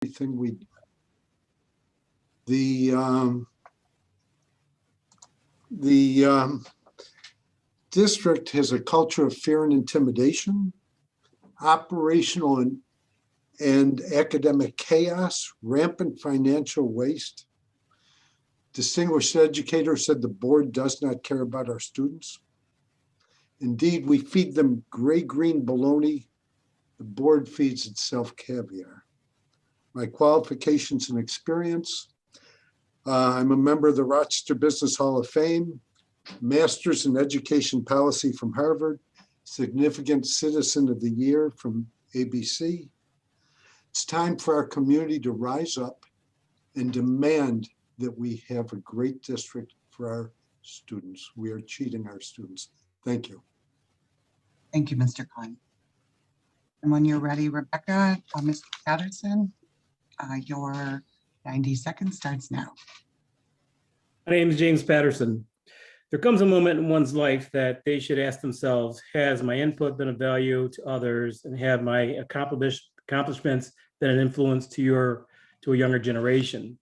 everything we the district has a culture of fear and intimidation, operational and academic chaos, rampant financial waste. Distinguished educator said the board does not care about our students. Indeed, we feed them gray-green bologna. The board feeds itself caviar. My qualifications and experience. I'm a member of the Rochester Business Hall of Fame, Master's in Education Policy from Harvard, Significant Citizen of the Year from ABC. It's time for our community to rise up and demand that we have a great district for our students. We are cheating our students. Thank you. Thank you, Mr. Klein. And when you're ready, Rebecca, Mr. Patterson, your 90 seconds starts now. My name is James Patterson. There comes a moment in one's life that they should ask themselves, has my input been of value to others, and have my accomplishments been an influence to a younger generation?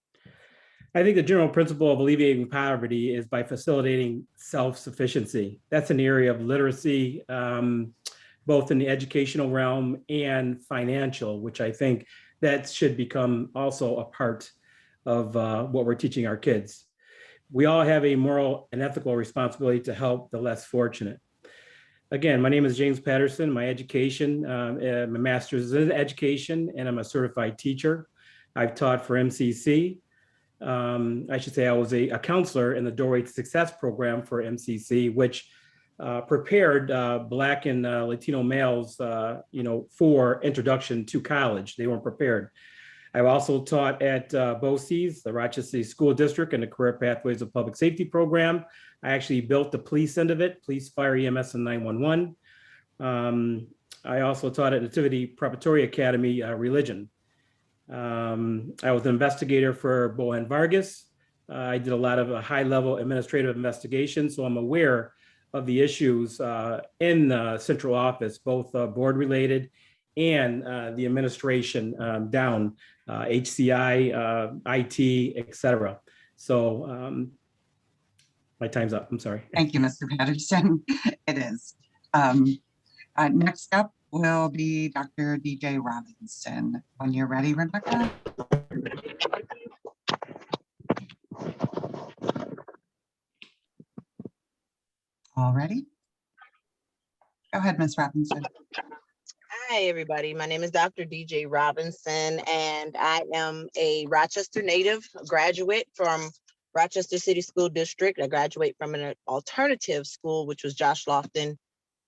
I think the general principle of alleviating poverty is by facilitating self-sufficiency. That's an area of literacy, both in the educational realm and financial, which I think that should become also a part of what we're teaching our kids. We all have a moral and ethical responsibility to help the less fortunate. Again, my name is James Patterson. My education, my master's is in education, and I'm a certified teacher. I've taught for MCC. I should say I was a counselor in the Doorway to Success program for MCC, which prepared Black and Latino males, for introduction to college. They weren't prepared. I've also taught at BOCES, the Rochester School District, and the Career Pathways of Public Safety program. I actually built the police end of it, police, fire, EMS, and 911. I also taught at Nativity Preparatory Academy, religion. I was an investigator for BOE and Vargas. I did a lot of high-level administrative investigations, so I'm aware of the issues in the central office, both board-related and the administration down, HCI, IT, et cetera. So my time's up. I'm sorry. Thank you, Mr. Patterson. It is. Next up will be Dr. DJ Robinson. When you're ready, Rebecca. All ready? Go ahead, Ms. Robinson. Hi, everybody. My name is Dr. DJ Robinson, and I am a Rochester native, a graduate from Rochester City School District. I graduate from an alternative school, which was Josh Lofton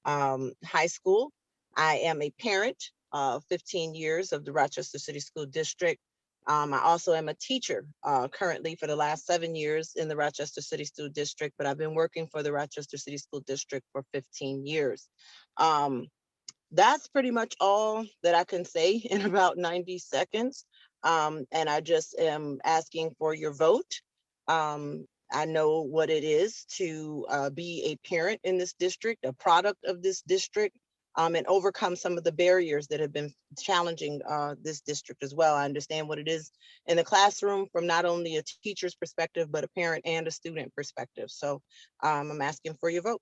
High School. I am a parent of 15 years of the Rochester City School District. I also am a teacher currently for the last 7 years in the Rochester City School District, but I've been working for the Rochester City School District for 15 years. That's pretty much all that I can say in about 90 seconds. And I just am asking for your vote. I know what it is to be a parent in this district, a product of this district, and overcome some of the barriers that have been challenging this district as well. I understand what it is in the classroom from not only a teacher's perspective, but a parent and a student perspective. So I'm asking for your vote.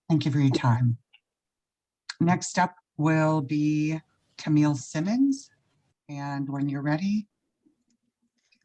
Thank you for your time. Next up will be Camille Simmons. And when you're ready.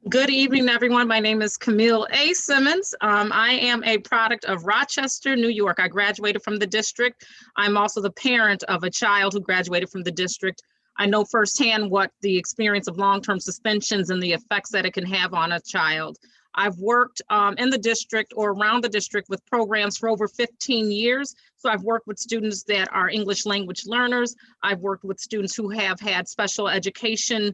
Good evening, everyone. My name is Camille A. Simmons. I am a product of Rochester, New York. I graduated from the district. I'm also the parent of a child who graduated from the district. I know firsthand what the experience of long-term suspensions and the effects that it can have on a child. I've worked in the district or around the district with programs for over 15 years. So I've worked with students that are English language learners. I've worked with students who have had special education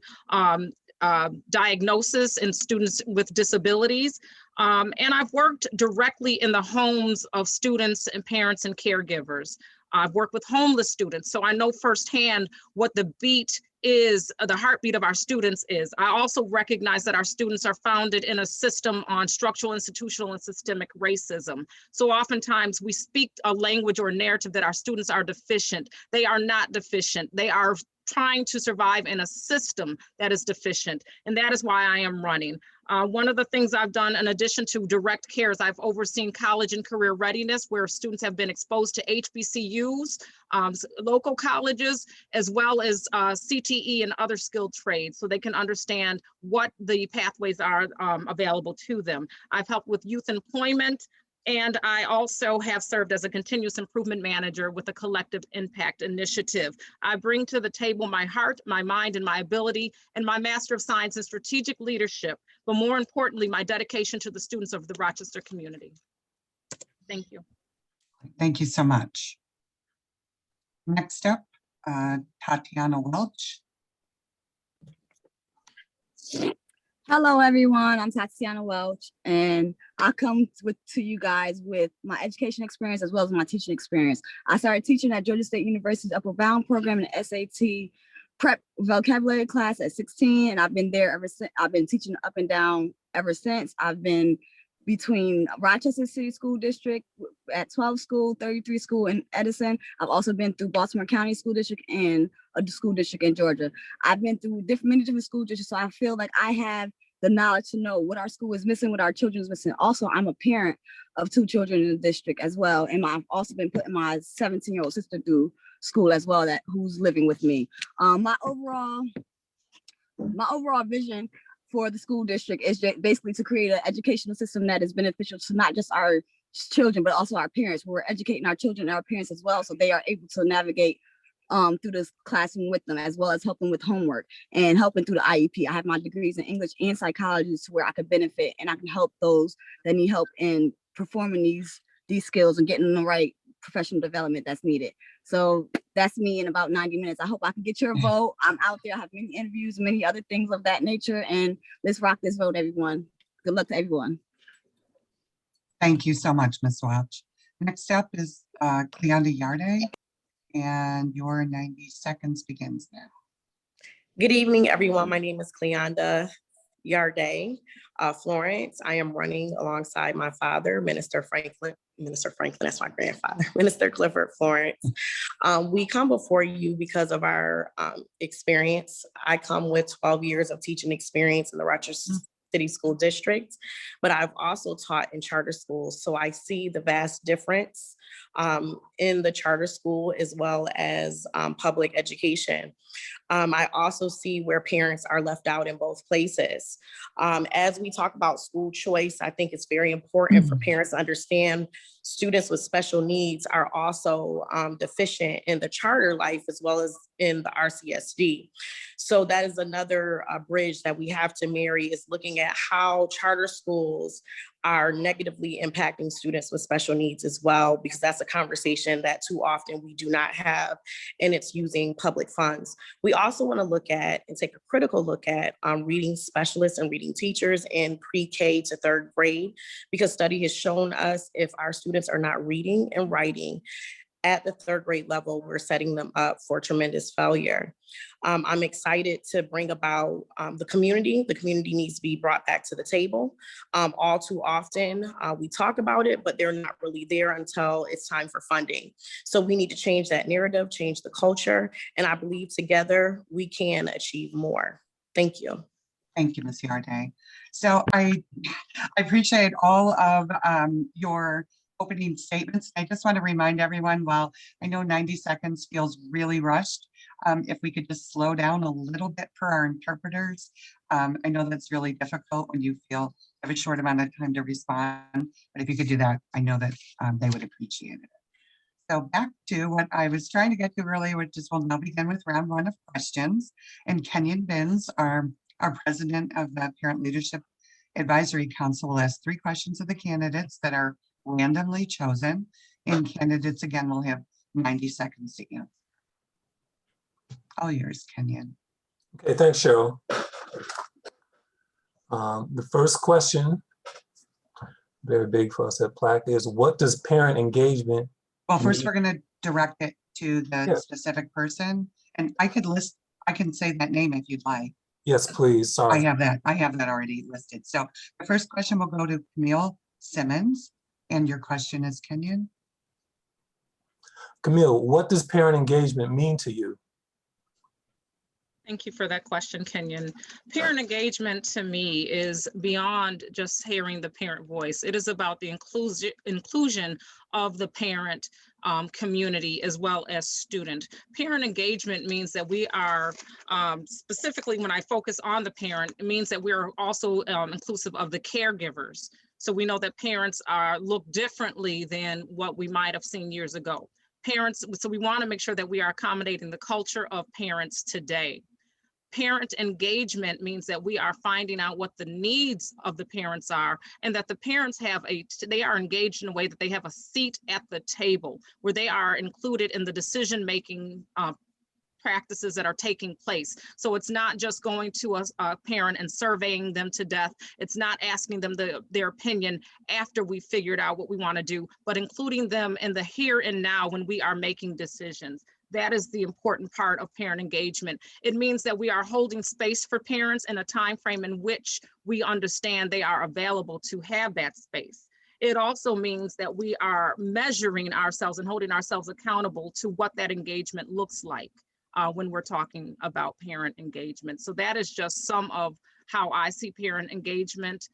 diagnosis and students with disabilities. And I've worked directly in the homes of students and parents and caregivers. I've worked with homeless students, so I know firsthand what the beat is, the heartbeat of our students is. I also recognize that our students are founded in a system on structural, institutional, and systemic racism. So oftentimes we speak a language or a narrative that our students are deficient. They are not deficient. They are trying to survive in a system that is deficient. And that is why I am running. One of the things I've done in addition to direct care is I've overseen college and career readiness, where students have been exposed to HBCUs, local colleges, as well as CTE and other skilled trades, so they can understand what the pathways are available to them. I've helped with youth employment, and I also have served as a continuous improvement manager with a collective impact initiative. I bring to the table my heart, my mind, and my ability, and my Master of Science in Strategic Leadership, but more importantly, my dedication to the students of the Rochester community. Thank you. Thank you so much. Next up, Tatiana Welch. Hello, everyone. I'm Tatiana Welch, and I come to you guys with my education experience as well as my teaching experience. I started teaching at Georgia State University's Upper Bound program in the SAT prep vocabulary class at 16, and I've been there ever since. I've been teaching up and down ever since. I've been between Rochester City School District at 12 School, 33 School in Edison. I've also been through Baltimore County School District and a school district in Georgia. I've been through many different school districts, so I feel like I have the knowledge to know what our school is missing, what our children is missing. Also, I'm a parent of 2 children in the district as well, and I've also been putting my 17-year-old sister through school as well, who's living with me. My overall vision for the school district is basically to create an educational system that is beneficial to not just our children, but also our parents. We're educating our children and our parents as well, so they are able to navigate through this classroom with them, as well as helping with homework and helping through the IEP. I have my degrees in English and psychology to where I could benefit and I can help those that need help in performing these skills and getting the right professional development that's needed. So that's me in about 90 minutes. I hope I can get your vote. I'm out there. I have many interviews, many other things of that nature, and let's rock this vote, everyone. Good luck to everyone. Thank you so much, Ms. Welch. Next up is Cleonda Yarde, and your 90 seconds begins now. Good evening, everyone. My name is Cleonda Yarde Florence. I am running alongside my father, Minister Franklin, that's my grandfather, Minister Clifford Florence. We come before you because of our experience. I come with 12 years of teaching experience in the Rochester City School District, but I've also taught in charter schools. So I see the vast difference in the charter school as well as public education. I also see where parents are left out in both places. As we talk about school choice, I think it's very important for parents to understand students with special needs are also deficient in the charter life as well as in the RCSD. So that is another bridge that we have to marry, is looking at how charter schools are negatively impacting students with special needs as well, because that's a conversation that too often we do not have, and it's using public funds. We also want to look at and take a critical look at reading specialists and reading teachers in pre-K to 3rd grade, because study has shown us if our students are not reading and writing at the 3rd grade level, we're setting them up for tremendous failure. I'm excited to bring about the community. The community needs to be brought back to the table. All too often, we talk about it, but they're not really there until it's time for funding. So we need to change that narrative, change the culture, and I believe together we can achieve more. Thank you. Thank you, Ms. Yarde. So I appreciate all of your opening statements. I just want to remind everyone, while I know 90 seconds feels really rushed, if we could just slow down a little bit for our interpreters. I know that's really difficult when you feel you have a short amount of time to respond, but if you could do that, I know that they would appreciate it. So back to what I was trying to get to earlier, which is we'll now begin with round 1 of questions. And Kenyon Binns, our president of the Parent Leadership Advisory Council, will ask 3 questions of the candidates that are randomly chosen, and candidates again will have 90 seconds to answer. All yours, Kenyon. Okay, thanks, Cheryl. The first question, very big for us at Plaque, is what does parent engagement? Well, first we're going to direct it to the specific person, and I can say that name if you'd like. Yes, please. Sorry. I have that already listed. So the first question will go to Camille Simmons, and your question is, Kenyon? Camille, what does parent engagement mean to you? Thank you for that question, Kenyon. Parent engagement to me is beyond just hearing the parent voice. It is about the inclusion of the parent community as well as student. Parent engagement means that we are, specifically when I focus on the parent, it means that we are also inclusive of the caregivers. So we know that parents look differently than what we might have seen years ago. Parents, so we want to make sure that we are accommodating the culture of parents today. Parent engagement means that we are finding out what the needs of the parents are, and that the parents they are engaged in a way that they have a seat at the table, where they are included in the decision-making practices that are taking place. So it's not just going to a parent and surveying them to death. It's not asking them their opinion after we figured out what we want to do, but including them in the here and now when we are making decisions. That is the important part of parent engagement. It means that we are holding space for parents in a time frame in which we understand they are available to have that space. It also means that we are measuring ourselves and holding ourselves accountable to what that engagement looks like when we're talking about parent engagement. So that is just some of how I see parent engagement.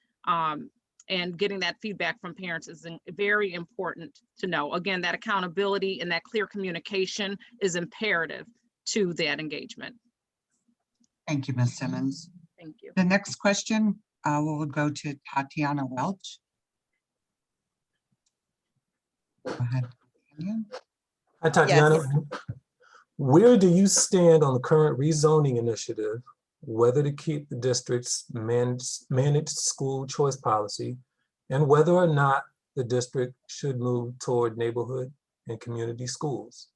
And getting that feedback from parents is very important to know. Again, that accountability and that clear communication is imperative to that engagement. Thank you, Ms. Simmons. Thank you. The next question will go to Tatiana Welch. Go ahead, Kenyon. Hi, Tatiana. Yes. Where do you stand on the current rezoning initiative, whether to keep the district's managed school choice policy, and whether or not the district should move toward neighborhood and community schools?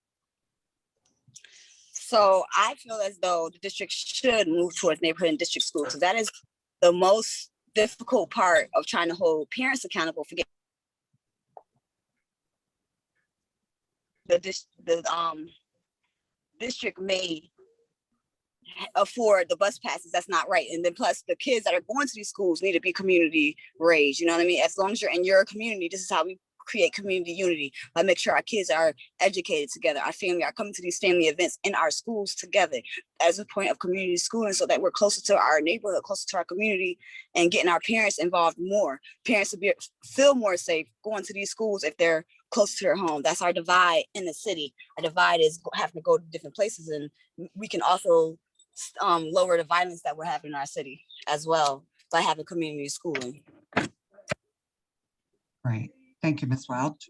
So I feel as though the district should move towards neighborhood and district schools. So that is the most difficult part of trying to hold parents accountable for getting the district may afford the bus passes. That's not right. And then plus the kids that are going to these schools need to be community raised. You know what I mean? As long as you're in your community, this is how we create community unity, by make sure our kids are educated together. Our family are coming to these family events in our schools together as a point of community schooling, so that we're closer to our neighborhood, closer to our community, and getting our parents involved more. Parents to feel more safe going to these schools if they're close to their home. That's our divide in the city. Our divide is having to go to different places, and we can also lower the violence that we're having in our city as well by having community schooling. Great. Thank you, Ms. Welch.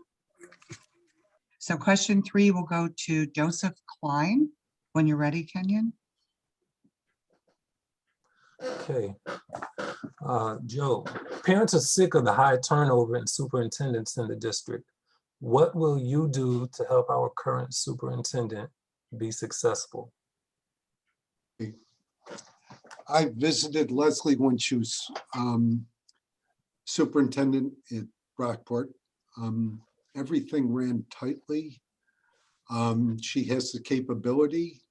So question 3 will go to Joseph Klein. When you're ready, Kenyon. Okay. Joe, parents are sick of the high turnover in superintendents in the district. What will you do to help our current superintendent be successful? I visited Leslie when she was superintendent at Rockport. Everything ran tightly. She has the capability.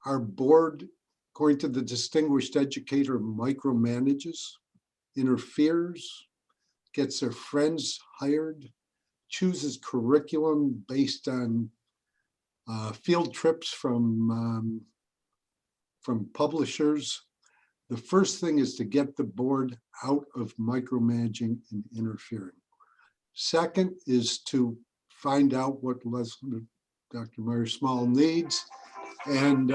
Our board, according to the distinguished educator, micromanages, interferes, gets their friends hired, chooses curriculum based on field trips from publishers. The first thing is to get the board out of micromanaging and interfering. Second is to find out what Dr. Meyer-Small needs, and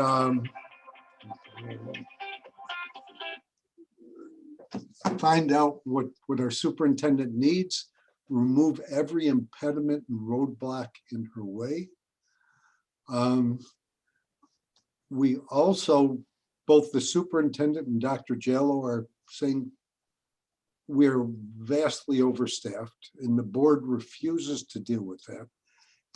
find out what our superintendent needs, remove every impediment and roadblock in her way. We also, both the superintendent and Dr. Jallo are saying we're vastly overstaffed, and the board refuses to deal with that.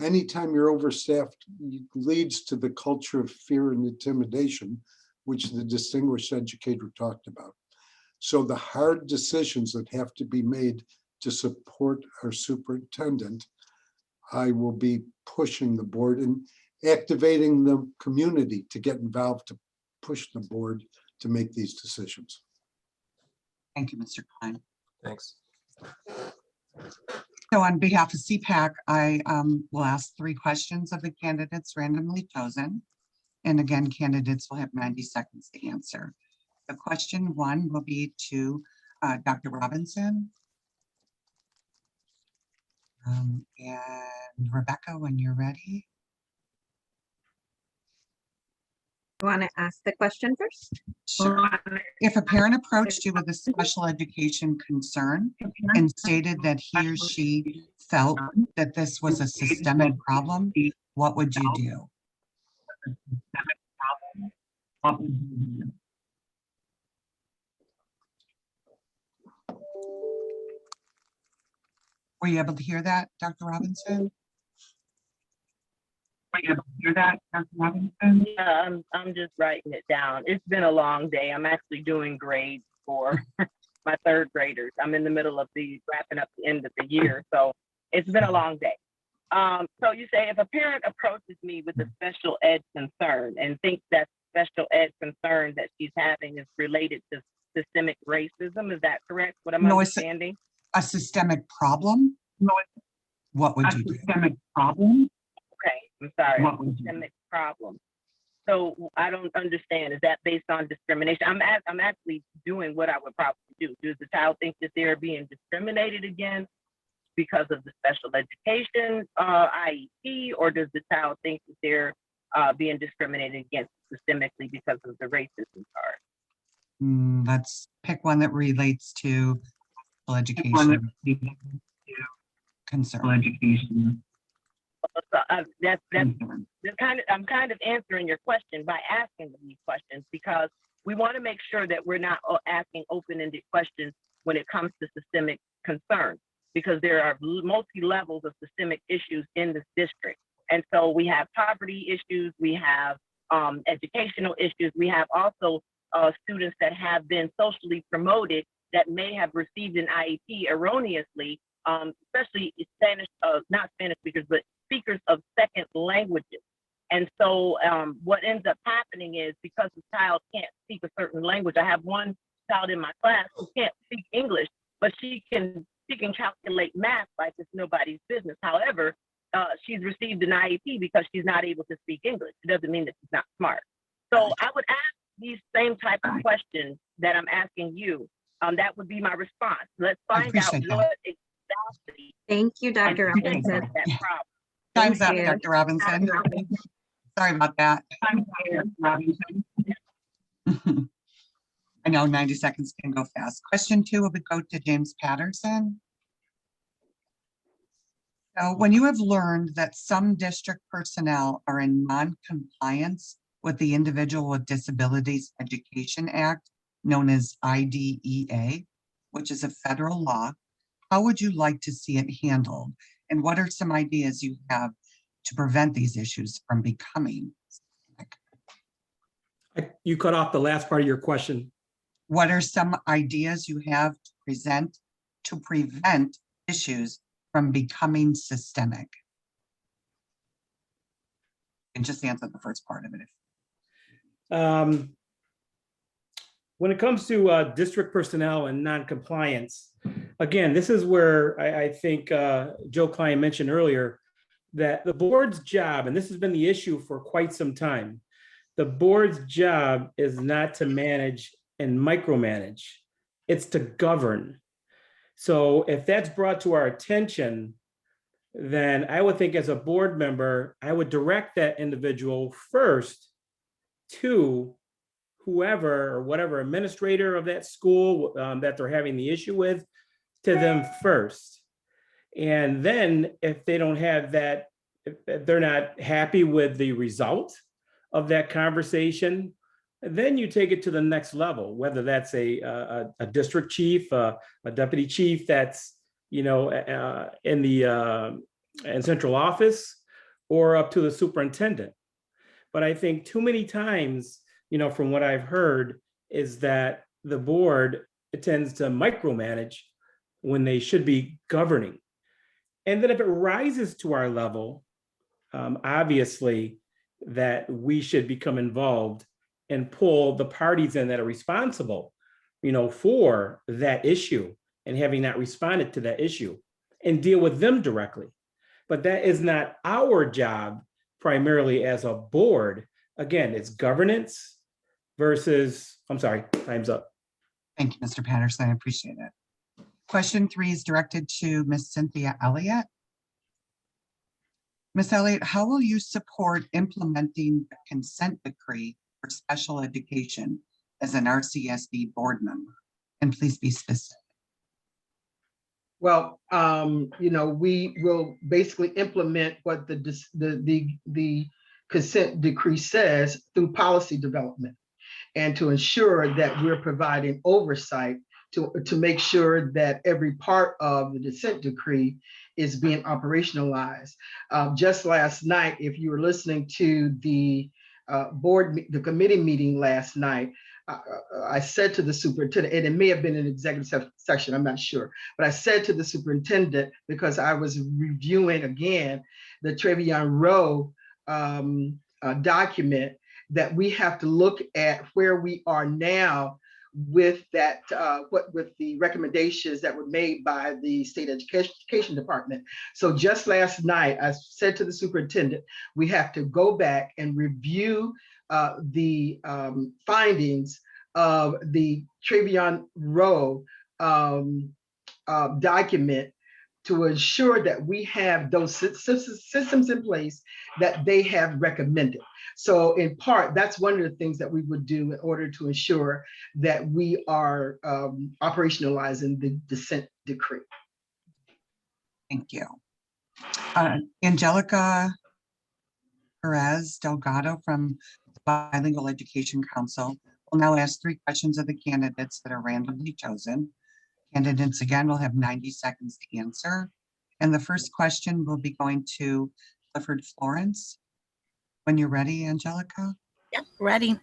Anytime you're overstaffed, it leads to the culture of fear and intimidation, which the distinguished educator talked about. So the hard decisions that have to be made to support our superintendent, I will be pushing the board and activating the community to get involved, to push the board to make these decisions. Thank you, Mr. Klein. Thanks. So on behalf of CPAC, I will ask 3 questions of the candidates randomly chosen. And again, candidates will have 90 seconds to answer. The question one will be to Dr. Robinson. And Rebecca, when you're ready. Want to ask the question first? Sure. If a parent approached you with a special education concern and stated that he or she felt that this was a systemic problem, what would you do? Were you able to hear that, Dr. Robinson? Yeah, I'm just writing it down. It's been a long day. I'm actually doing grades for my third graders. I'm in the middle of wrapping up the end of the year. So it's been a long day. So you say if a parent approaches me with a special ed concern and thinks that special ed concern that she's having is related to systemic racism, is that correct? What I'm understanding? A systemic problem? What would you do? Systemic problem? Okay, I'm sorry. Systemic problem. So I don't understand. Is that based on discrimination? I'm actually doing what I would probably do. Does the child think that they're being discriminated against because of the special education IEP, or does the child think that they're being discriminated against systemically because of the racism part? Let's pick one that relates to education concern. Education. So, I'm kind of answering your question by asking these questions, because we want to make sure that we're not asking open-ended questions when it comes to systemic concerns, because there are multi-levels of systemic issues in this district. And so we have poverty issues, we have educational issues, we have also students that have been socially promoted that may have received an IEP erroneously, especially Spanish, not Spanish speakers, but speakers of second languages. And so what ends up happening is, because the child can't speak a certain language, I have one child in my class who can't speak English, but she can calculate math like it's nobody's business. However, she's received an IEP because she's not able to speak English. It doesn't mean that she's not smart. So I would ask these same type of questions that I'm asking you. That would be my response. Let's find out what exactly. Thank you, Dr. Robinson. That problem. Time's up, Dr. Robinson. Sorry about that. I know 90 seconds can go fast. Question two will go to James Patterson. So when you have learned that some district personnel are in non-compliance with the Individual with Disabilities Education Act, known as IDEA, which is a federal law, how would you like to see it handled? And what are some ideas you have to prevent these issues from becoming systemic? You cut off the last part of your question. What are some ideas you have to present to prevent issues from becoming systemic? And just answer the first part of it. When it comes to district personnel and non-compliance, again, this is where I think Joe Klein mentioned earlier that the board's job, and this has been the issue for quite some time, the board's job is not to manage and micromanage, it's to govern. So if that's brought to our attention, then I would think as a board member, I would direct that individual first to whoever or whatever administrator of that school that they're having the issue with, to them first. And then if they don't have that, if they're not happy with the result of that conversation, then you take it to the next level, whether that's a district chief, a deputy chief that's, you know, in the in central office, or up to the superintendent. But I think too many times, you know, from what I've heard, is that the board tends to micromanage when they should be governing. And then if it rises to our level, obviously that we should become involved and pull the parties in that are responsible, you know, for that issue and having not responded to that issue, and deal with them directly. But that is not our job primarily as a board Again, it's governance versus, I'm sorry, time's up. Thank you, Mr. Patterson. I appreciate it. Question 3 is directed to Ms. Cynthia Elliott. Ms. Elliott, how will you support implementing the consent decree for special education as an RCSD board member? And please be specific. Well, we will basically implement what the consent decree says through policy development, and to ensure that we're providing oversight to make sure that every part of the consent decree is being operationalized. Just last night, if you were listening to the committee meeting last night, I said to the superintendent, and it may have been an executive session, I'm not sure, but I said to the superintendent, because I was reviewing again the Travion Rowe document, that we have to look at where we are now with that, with the recommendations that were made by the state education department. So just last night, I said to the superintendent, we have to go back and review the findings of the Travion Rowe document to ensure that we have those systems in place that they have recommended. So in part, that's one of the things that we would do in order to ensure that we are operationalizing the consent decree. Thank you. Angelica Perez Delgado from the Bilingual Education Council will now ask 3 questions of the candidates that are randomly chosen. Candidates again will have 90 seconds to answer. And the first question will be going to Clifford Florence. When you're ready, Angelica. Yep, ready.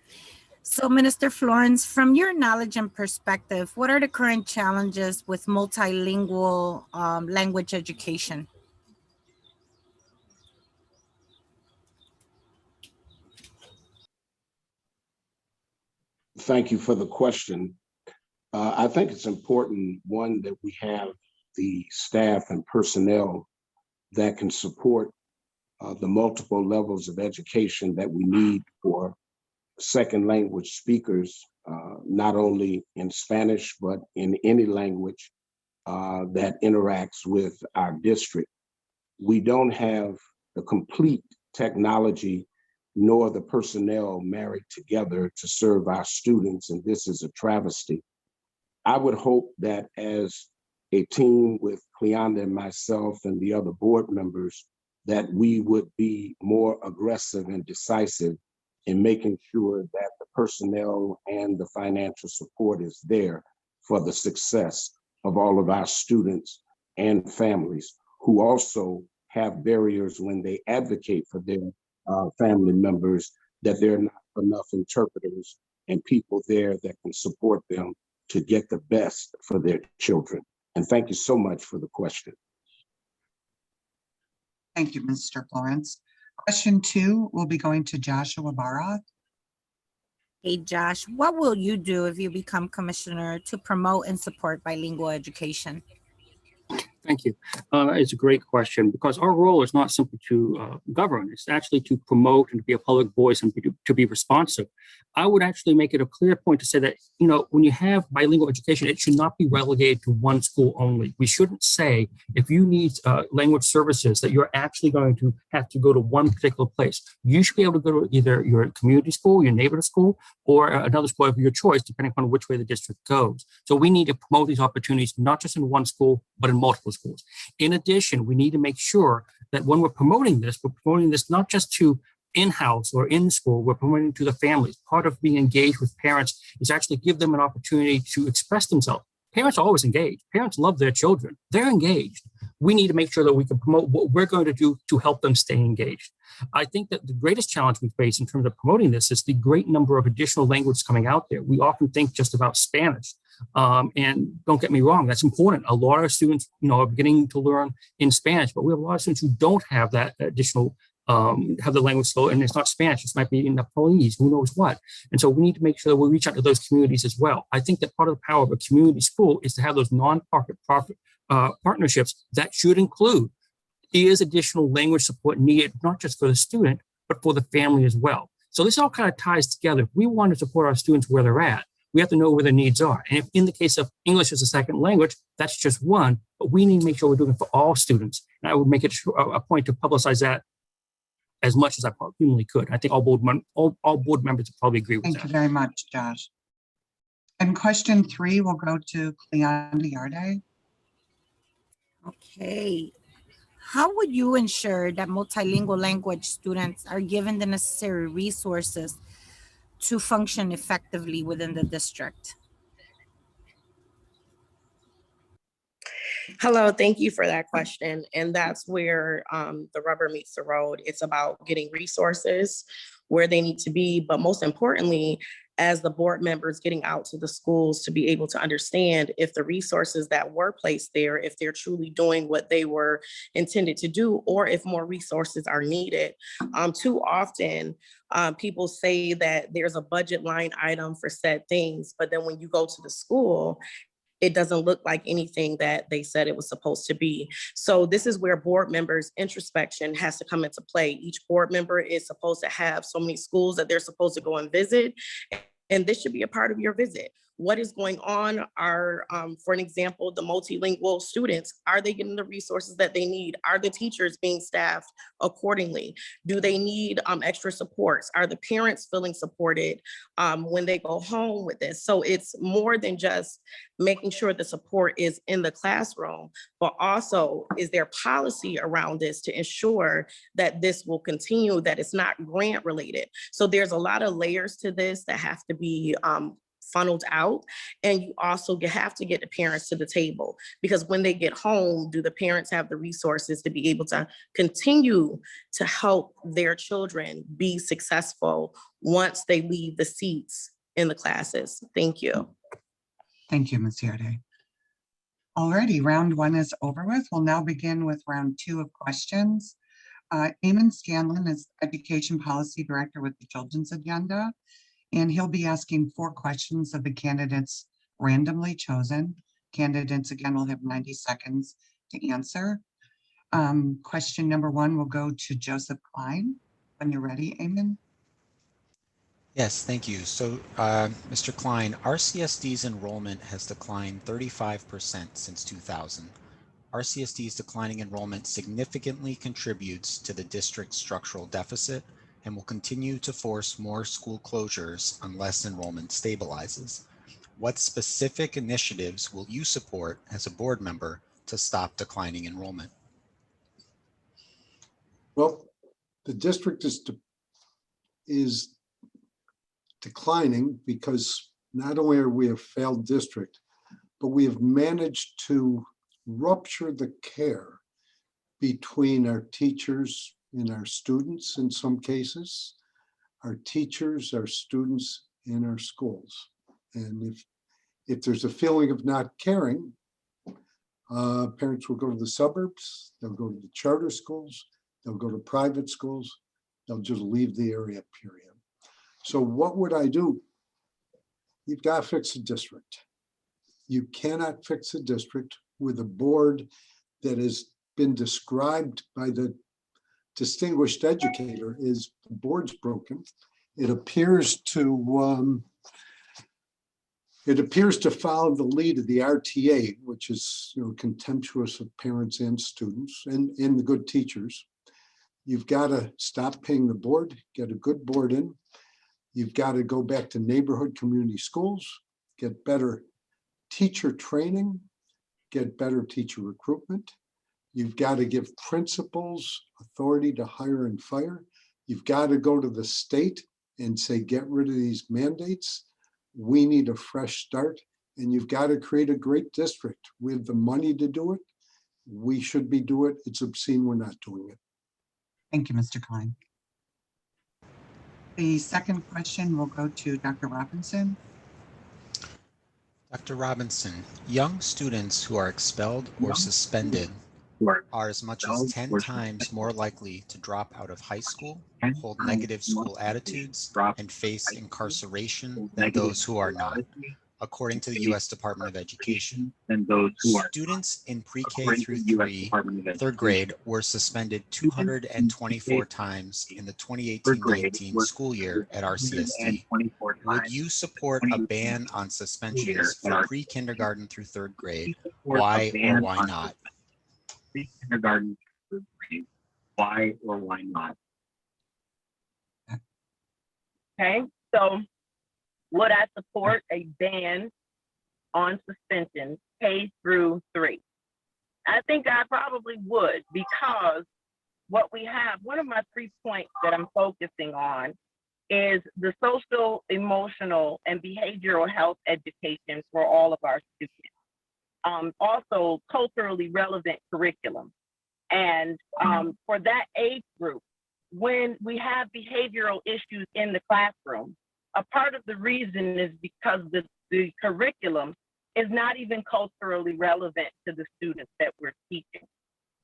So Minister Florence, from your knowledge and perspective, what are the current challenges with multilingual language education? Thank you for the question. I think it's important, one, that we have the staff and personnel that can support the multiple levels of education that we need for second language speakers, not only in Spanish, but in any language that interacts with our district. We don't have the complete technology nor the personnel married together to serve our students, and this is a travesty. I would hope that as a team with Cleonda and myself and the other board members, that we would be more aggressive and decisive in making sure that the personnel and the financial support is there for the success of all of our students and families who also have barriers when they advocate for their family members, that there are not enough interpreters and people there that can support them to get the best for their children. And thank you so much for the question. Thank you, Mr. Florence. Question 2 will be going to Joshua Barra. Hey, Josh, what will you do if you become commissioner to promote and support bilingual education? Thank you. It's a great question, because our role is not simply to govern, it's actually to promote and to be a public voice and to be responsive. I would actually make it a clear point to say that, when you have bilingual education, it should not be relegated to one school only. We shouldn't say if you need language services that you're actually going to have to go to one particular place. You should be able to go to either your community school, your neighborhood school, or another school of your choice, depending on which way the district goes. So we need to promote these opportunities, not just in one school, but in multiple schools. In addition, we need to make sure that when we're promoting this not just to in-house or in school, we're promoting to the families. Part of being engaged with parents is actually give them an opportunity to express themselves. Parents are always engaged. Parents love their children. They're engaged. We need to make sure that we can promote what we're going to do to help them stay engaged. I think that the greatest challenge we face in terms of promoting this is the great number of additional languages coming out there. We often think just about Spanish. And don't get me wrong, that's important. A lot of students, are beginning to learn in Spanish, but we have a lot of students who don't have that additional, have the language skill, and it's not Spanish, it might be in Nepalese, who knows what. And so we need to make sure that we reach out to those communities as well. I think that part of the power of a community school is to have those non-profit partnerships that should include, is additional language support needed, not just for the student, but for the family as well. So this all kind of ties together. If we want to support our students where they're at, we have to know where their needs are. And if in the case of English as a second language, that's just one, but we need to make sure we're doing it for all students. And I would make it a point to publicize that as much as I humanly could. I think all board members would probably agree with that. Thank you very much, Josh. And question 3 will go to Cleonda Yarday. Okay. How would you ensure that multilingual language students are given the necessary resources to function effectively within the district? Hello, thank you for that question. And that's where the rubber meets the road. It's about getting resources where they need to be, but most importantly, as the board members getting out to the schools to be able to understand if the resources that were placed there, if they're truly doing what they were intended to do, or if more resources are needed. Too often, people say that there's a budget line item for said things, but then when you go to the school, it doesn't look like anything that they said it was supposed to be. So this is where board members' introspection has to come into play. Each board member is supposed to have so many schools that they're supposed to go and visit. And this should be a part of your visit. What is going on are, for an example, the multilingual students, are they getting the resources that they need? Are the teachers being staffed accordingly? Do they need extra supports? Are the parents feeling supported when they go home with this? So it's more than just making sure the support is in the classroom, but also is there policy around this to ensure that this will continue, that it's not grant related. So there's a lot of layers to this that have to be funneled out. And you also have to get the parents to the table, because when they get home, do the parents have the resources to be able to continue to help their children be successful once they leave the seats in the classes? Thank you. Thank you, Ms. Yarday. Alrighty, round 1 is over with. We'll now begin with round 2 of questions. Eamon Scanlon is Education Policy Director with the Children's Agenda, and he'll be asking 4 questions of the candidates randomly chosen. Candidates, again, will have 90 seconds to answer. Question number 1 will go to Joseph Klein. When you're ready, Eamon. Yes, thank you. So, Mr. Klein, RCSD's enrollment has declined 35% since 2000. RCSD's declining enrollment significantly contributes to the district's structural deficit and will continue to force more school closures unless enrollment stabilizes. What specific initiatives will you support as a board member to stop declining enrollment? Well, the district is declining because not only are we a failed district, but we have managed to rupture the care between our teachers and our students in some cases, our teachers, our students, and our schools. And if there's a feeling of not caring, parents will go to the suburbs, they'll go to the charter schools, they'll go to private schools, they'll just leave the area, period. So what would I do? You've got to fix the district. You cannot fix the district with a board that has been described by the distinguished educator as the board's broken. It appears to follow the lead of the RTA, which is contemptuous of parents and students and the good teachers. You've got to stop paying the board, get a good board in. You've got to go back to neighborhood community schools, get better teacher training, get better teacher recruitment. You've got to give principals authority to hire and fire. You've got to go to the state and say, get rid of these mandates. We need a fresh start. And you've got to create a great district. We have the money to do it. We should be doing it. It's obscene we're not doing it. Thank you, Mr. Klein. The second question will go to Dr. Robinson. Dr. Robinson, young students who are expelled or suspended are as much as 10 times more likely to drop out of high school, hold negative school attitudes, and face incarceration than those who are not. according to the U.S. Department of Education. Than those who are Students in pre-K according to through the US 3, Department of third Education. grade were suspended 224 times in the Third grade 2018-19 were school year at RCSD. 124 Would times you support a ban on suspensions at for our pre-kindergarten through third grade? support a Why or ban why on not? pre-kindergarten through third grade. Why or why not? Okay, so would I support a ban on suspension K through 3? I think I probably would, because what we have, one of my 3 points that I'm focusing on is the social, emotional, and behavioral health education for all of our students. Also culturally relevant curriculum. And for that age group, when we have behavioral issues in the classroom, a part of the reason is because the curriculum is not even culturally relevant to the students that we're teaching.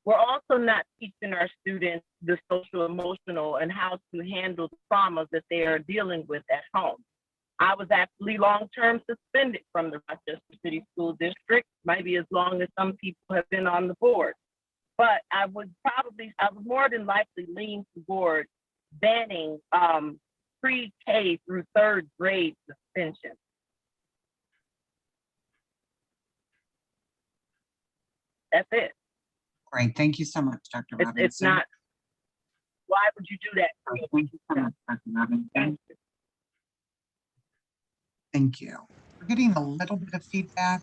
We're also not teaching our students the social, emotional, and how to handle the traumas that they are dealing with at home. I was actually long-term suspended from the Rochester City School District, maybe as long as some people have been on the board. But I would more than likely lean toward banning pre-K through third grade suspension. That's it. Great, thank you so much, Dr. Robinson. It's not, why would you do that? Thank you so much, Dr. Robinson. Thank you. Thank you. We're getting a little bit of feedback.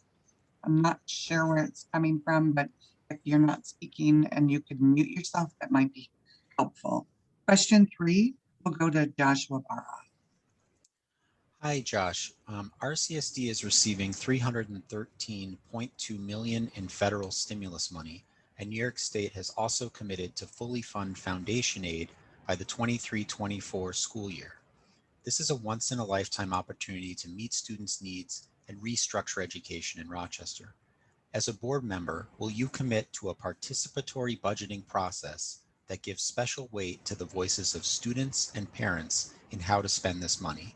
I'm not sure where it's coming from, but if you're not speaking and you could mute yourself, that might be helpful. Question 3 will go to Joshua Barra. Hi, Josh. RCSD is receiving $313.2 million in federal stimulus money, and New York State has also committed to fully fund foundation aid by the 23-24 school year. This is a once-in-a-lifetime opportunity to meet students' needs and restructure education in Rochester. As a board member, will you commit to a participatory budgeting process that gives special weight to the voices of students and parents in how to spend this money?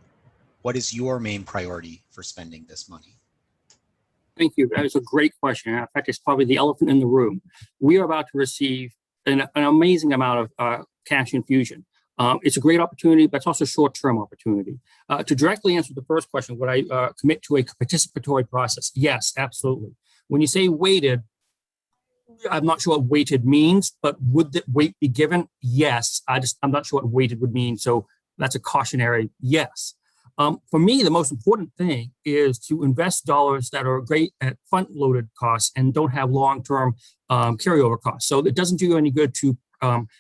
What is your main priority for spending this money? Thank you. That is a great question. In fact, it's probably the elephant in the room. We are about to receive an amazing amount of cash infusion. It's a great opportunity, but it's also a short-term opportunity. To directly answer the first question, would I commit to a participatory process? Yes, absolutely. When you say weighted, I'm not sure what weighted means, but would the weight be given? Yes. I'm not sure what weighted would mean. So that's a cautionary yes. For me, the most important thing is to invest dollars that are great at front-loaded costs and don't have long-term carryover costs. So it doesn't do you any good to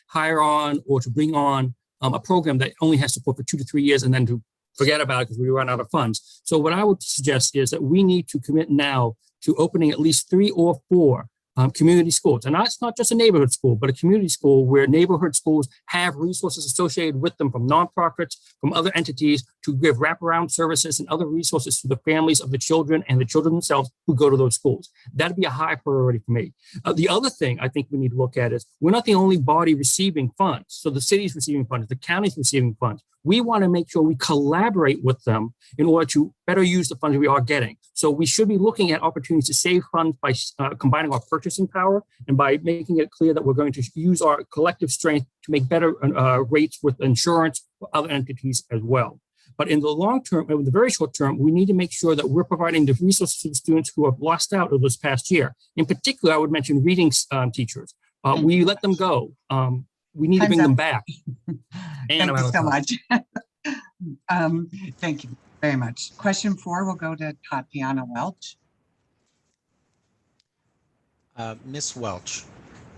hire on or to bring on a program that only has support for 2 to 3 years and then to forget about it because we run out of funds. So what I would suggest is that we need to commit now to opening at least 3 or 4 community schools. And it's not just a neighborhood school, but a community school where neighborhood schools have resources associated with them from nonprofits, from other entities to give wraparound services and other resources to the families of the children and the children themselves who go to those schools. That'd be a high priority for me. The other thing I think we need to look at is we're not the only body receiving funds. So the city's receiving funds, the county's receiving funds. We want to make sure we collaborate with them in order to better use the funds we are getting. So we should be looking at opportunities to save funds by combining our purchasing power and by making it clear that we're going to use our collective strength to make better rates with insurance for other entities as well. But in the long term, in the very short term, we need to make sure that we're providing the resources to the students who have lost out over this past year. In particular, I would mention reading teachers. We let them go. We need to bring them back. Thank you so much. Thank you very much. Question 4 will go to Tatiana Welch. Ms. Welch,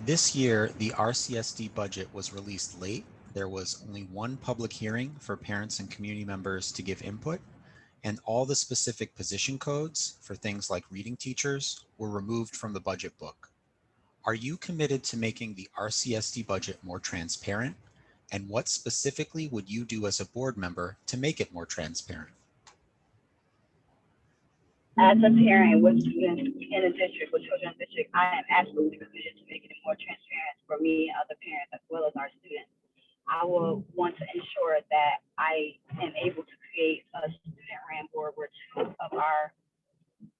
this year the RCSD budget was released late. There was only one public hearing for parents and community members to give input, and all the specific position codes for things like reading teachers were removed from the budget book. Are you committed to making the RCSD budget more transparent? And what specifically would you do as a board member to make it more transparent? As a parent with students in a district, with children in the district, I am absolutely committed to making it more transparent for me and other parents as well as our students. I will want to ensure that I am able to create a student-ran board where 2 of our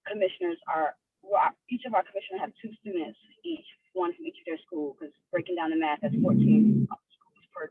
commissioners are, well, each of our commissioners have 2 students each, one from each of their school, because breaking down the math, that's 14 schools per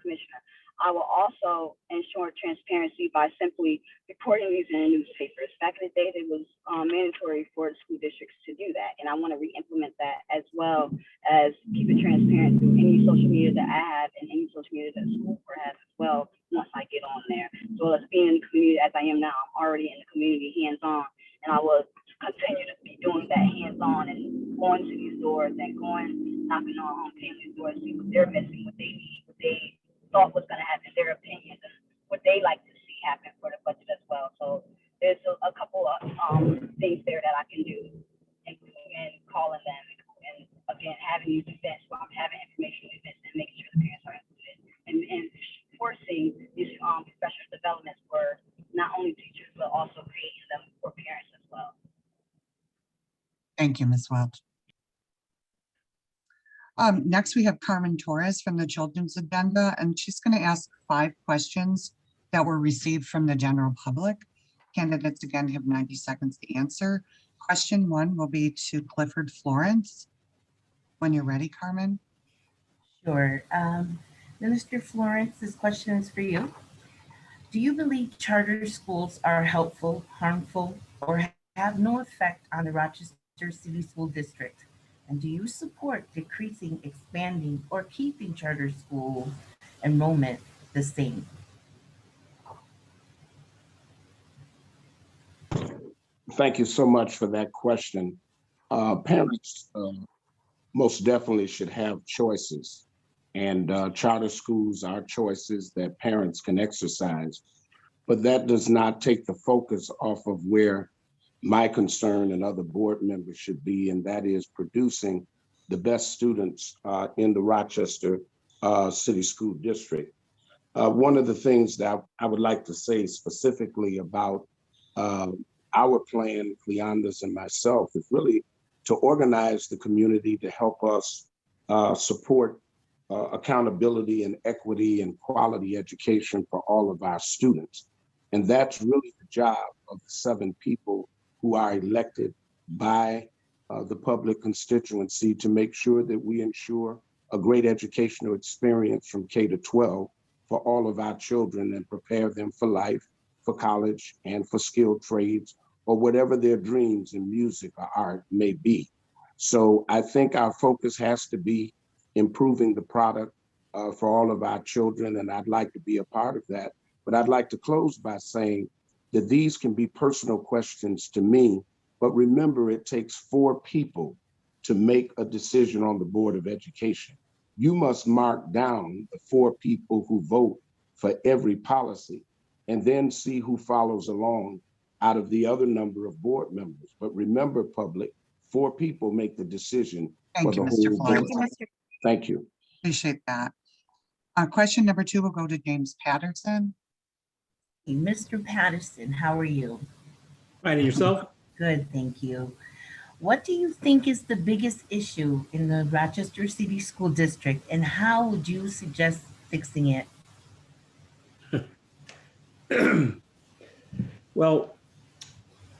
commissioner. I will also ensure transparency by simply reporting these in the newspapers. Back in the day, it was mandatory for the school districts to do that, and I want to re-implement that, as well as keep it transparent through any social media that I have and any social media that the school board has as well once I get on there. So as being in the community as I am now, I'm already in the community hands-on, and I will continue to be doing that hands-on and going to these doors and going knocking on families' doors, see what they're missing, what they need, what they thought was going to happen, their opinions, and what they like to see happen for the budget as well. So there's a couple of things there that I can do, and calling them, and again having these events where I'm having information events and making sure the parents are included, and forcing these professional developments for not only teachers but also creating them for parents as well. Thank you, Ms. Welch. Next, we have Carmen Torres from the Children's Agenda, and she's going to ask 5 questions that were received from the general public. Candidates, again, have 90 seconds to answer. Question 1 will be to Clifford Florence. When you're ready, Carmen. Sure. Minister Florence, this question is for you. Do you believe charter schools are helpful, harmful, or have no effect on the Rochester City School District? And do you support decreasing, expanding, or keeping charter school enrollment the same? Thank you so much for that question. Parents most definitely should have choices, and charter schools are choices that parents can exercise, but that does not take the focus off of where my concern and other board members should be, and that is producing the best students in the Rochester City School District. One of the things that I would like to say specifically about our plan, Cleonda's and myself, is really to organize the community to help us support accountability and equity and quality education for all of our students. And that's really the job of the 7 people who are elected by the public constituency to make sure that we ensure a great educational experience from K to 12 for all of our children and prepare them for life, for college, and for skilled trades, or whatever their dreams in music or art may be. So I think our focus has to be improving the product for all of our children, and I'd like to be a part of that. But I'd like to close by saying that these can be personal questions to me, but remember, it takes 4 people to make a decision on the Board of Education. You must mark down the 4 people who vote for every policy, and then see who follows along out of the other number of board members. But remember, public, 4 people make the decision for the whole board. Thank you. Appreciate that. Question number 2 will go to James Patterson. Hey, Mr. Patterson, how are you? Fine, and yourself? Good, thank you. What do you think is the biggest issue in the Rochester City School District, and how would you suggest fixing it? Well,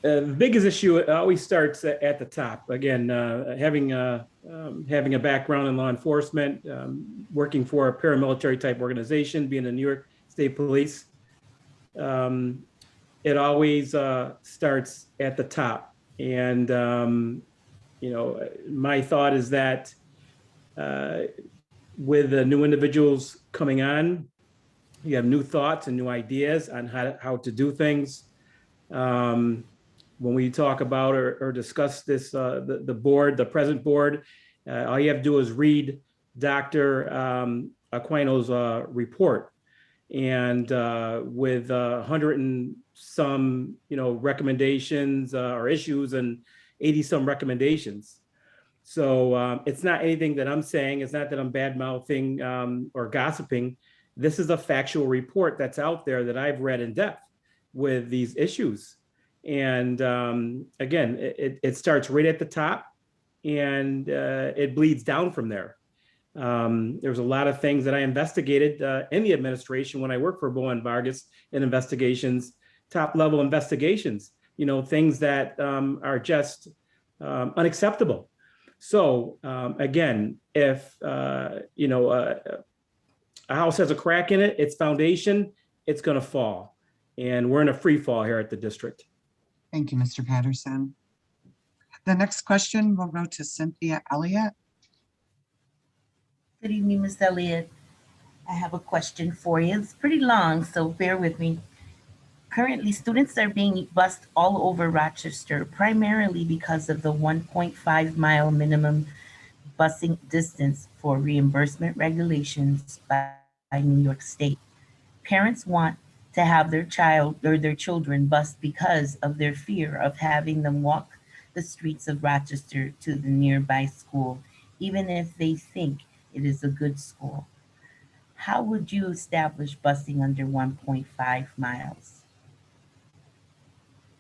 the biggest issue always starts at the top. Again, having a background in law enforcement, working for a paramilitary type organization, being the New York State Police, it always starts at the top. And you know, my thought is that with the new individuals coming on, you have new thoughts and new ideas on how to do things. When we talk about or discuss this, the board, the present board, all you have to do is read Dr. Aquino's report. And with 100 and some, recommendations or issues and 80 some recommendations. So it's not anything that I'm saying. It's not that I'm bad mouthing or gossiping. This is a factual report that's out there that I've read in depth with these issues. And again, it starts right at the top and it bleeds down from there. There's a lot of things that I investigated in the administration when I worked for BOE and Vargas in investigations, top level investigations things that are just unacceptable. So again, if a house has a crack in it, its foundation, it's going to fall. And we're in a free fall here at the district. Thank you, Mr. Patterson. The next question will go to Cynthia Elliott. Good evening, Ms. Elliott. I have a question for you. It's pretty long, so bear with me. Currently, students are being bused all over Rochester, primarily because of the 1.5-mile minimum busing distance for reimbursement regulations by New York State. Parents want to have their child or their children bused because of their fear of having them walk the streets of Rochester to the nearby school, even if they think it is a good school. How would you establish busing under 1.5 miles?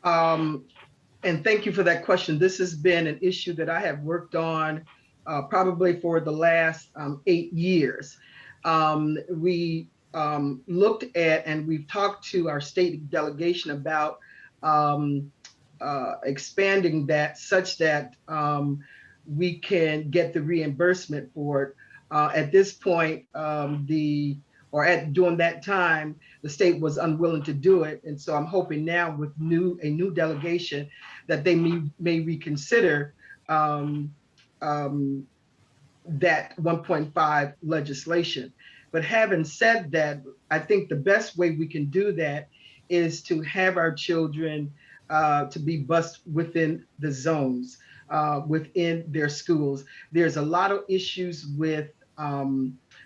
And thank you for that question. This has been an issue that I have worked on probably for the last 8 years. We looked at and we've talked to our state delegation about expanding that such that we can get the reimbursement for it. At this point, during that time, the state was unwilling to do it. And so I'm hoping now with a new delegation that they may reconsider that 1.5 legislation. But having said that, I think the best way we can do that is to have our children to be bused within the zones, within their schools. There's a lot of issues with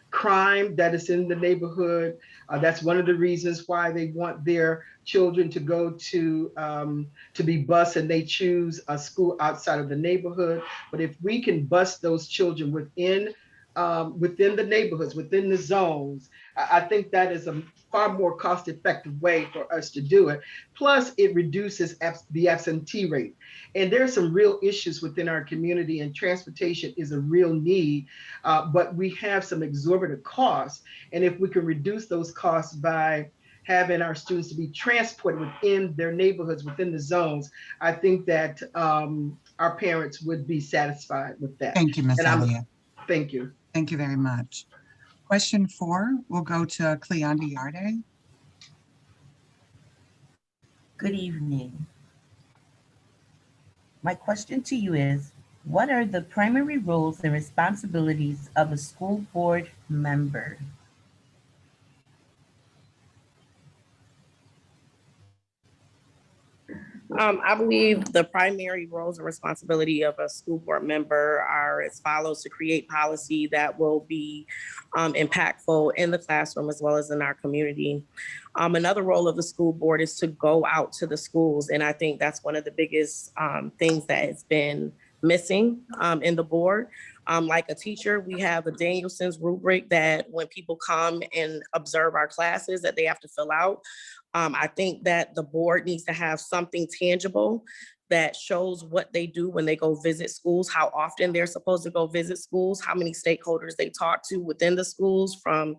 crime that is in the neighborhood. That's one of the reasons why they want their children to go to be bused, and they choose a school outside of the neighborhood. But if we can bus those children within the neighborhoods, within the zones, I think that is a far more cost-effective way for us to do it. Plus, it reduces the absentee rate. And there's some real issues within our community, and transportation is a real need, but we have some exorbitant costs. And if we can reduce those costs by having our students to be transported within their neighborhoods, within the zones, I think that our parents would be satisfied with that. Thank you, Ms. Elliott. Thank you. Thank you very much. Question 4 will go to Cleonda Yarde. Good evening. My question to you is, what are the primary roles and responsibilities of a school board member? I believe the primary roles and responsibility of a school board member are as follows: to create policy that will be impactful in the classroom as well as in our community. Another role of the school board is to go out to the schools. And I think that's one of the biggest things that has been missing in the board. Like a teacher, we have a Danielson's rubric that when people come and observe our classes that they have to fill out. I think that the board needs to have something tangible that shows what they do when they go visit schools, how often they're supposed to go visit schools, how many stakeholders they talk to within the schools, from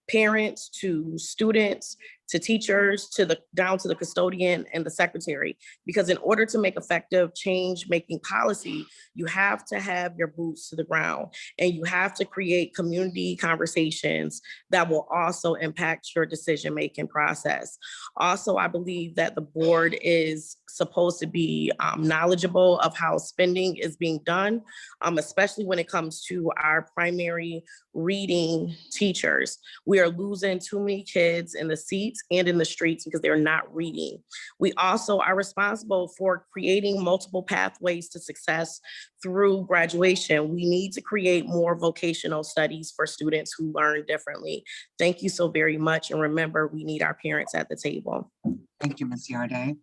parents to students to teachers to down to the custodian and the secretary. Because in order to make effective change making policy, you have to have your boots to the ground, and you have to create community conversations that will also impact your decision making process. Also, I believe that the board is supposed to be knowledgeable of how spending is being done, especially when it comes to our primary reading teachers. We are losing too many kids in the seats and in the streets because they're not reading. We also are responsible for creating multiple pathways to success through graduation. We need to create more vocational studies for students who learn differently. Thank you so very much. And remember, we need our parents at the table. Thank you, Ms. Yarde.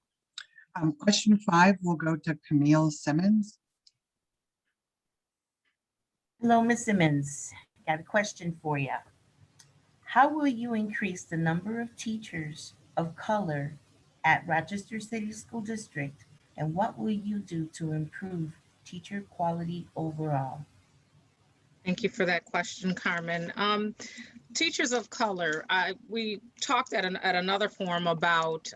Question 5 will go to Camille Simmons. Hello, Ms. Simmons. Got a question for you. How will you increase the number of teachers of color at Rochester City School District, and what will you do to improve teacher quality overall? Thank you for that question, Carmen. Teachers of color, we talked at another forum about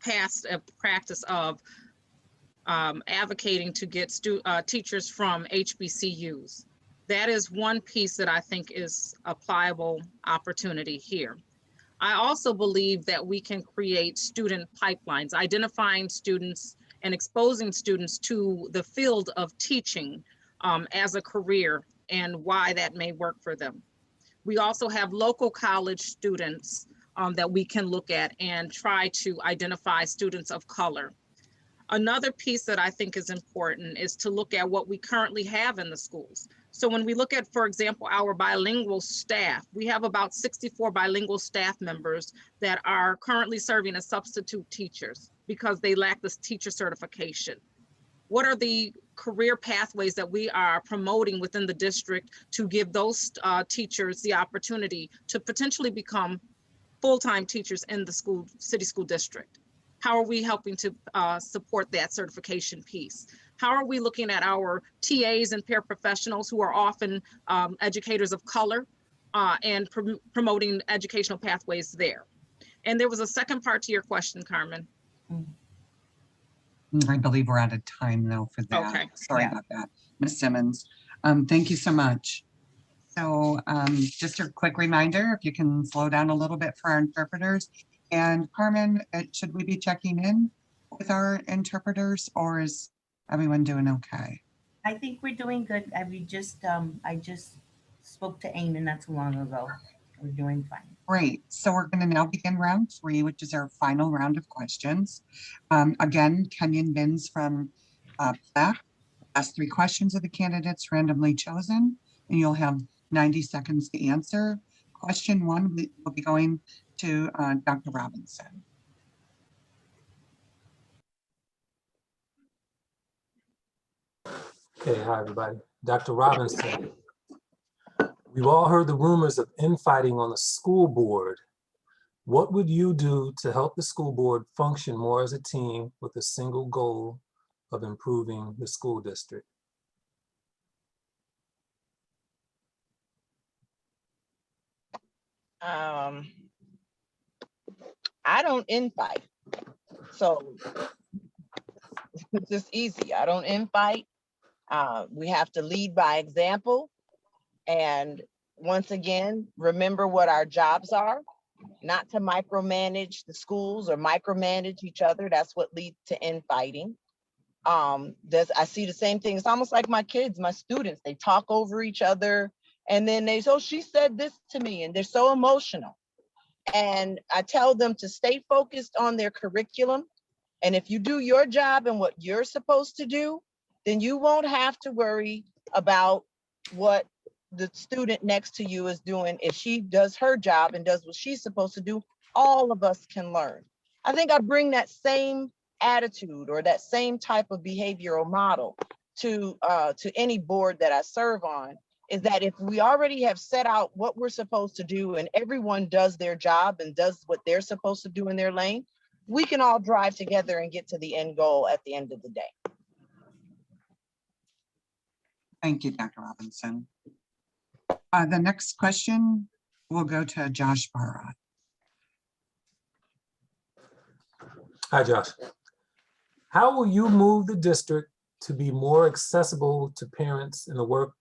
past a practice of advocating to get teachers from HBCUs. That is one piece that I think is a pliable opportunity here. I also believe that we can create student pipelines, identifying students and exposing students to the field of teaching as a career and why that may work for them. We also have local college students that we can look at and try to identify students of color. Another piece that I think is important is to look at what we currently have in the schools. So when we look at, for example, our bilingual staff, we have about 64 bilingual staff members that are currently serving as substitute teachers because they lack this teacher certification. What are the career pathways that we are promoting within the district to give those teachers the opportunity to potentially become full-time teachers in the city school district? How are we helping to support that certification piece? How are we looking at our TAs and paraprofessionals who are often educators of color and promoting educational pathways there? And there was a second part to your question, Carmen. I believe we're out of time now for that. Okay. Sorry about that, Ms. Simmons. Thank you so much. So just a quick reminder, if you can slow down a little bit for our interpreters. And Carmen, should we be checking in with our interpreters, or is everyone doing okay? I think we're doing good. I just spoke to Eamon not too long ago. We're doing fine. Great. So we're going to now begin round 3, which is our final round of questions. Again, Kenyon Binns from PLAC asked 3 questions of the candidates randomly chosen, and you'll have 90 seconds to answer. Question 1 will be going to Dr. Robinson. Okay, hi everybody. Dr. Robinson. We've all heard the rumors of infighting on the school board. What would you do to help the school board function more as a team with a single goal of improving the school district? I don't infight. So it's just easy. I don't infight. We have to lead by example. And once again, remember what our jobs are, not to micromanage the schools or micromanage each other. That's what leads to infighting. I see the same thing. It's almost like my kids, my students, they talk over each other and then they say, oh, she said this to me, and they're so emotional. And I tell them to stay focused on their curriculum. And if you do your job and what you're supposed to do, then you won't have to worry about what the student next to you is doing. If she does her job and does what she's supposed to do, all of us can learn. I think I bring that same attitude or that same type of behavioral model to any board that I serve on, is that if we already have set out what we're supposed to do and everyone does their job and does what they're supposed to do in their lane, we can all drive together and get to the end goal at the end of the day. Thank you, Dr. Robinson. The next question will go to Josh Barra. Hi, Josh. How will you move the district to be more accessible to parents in the work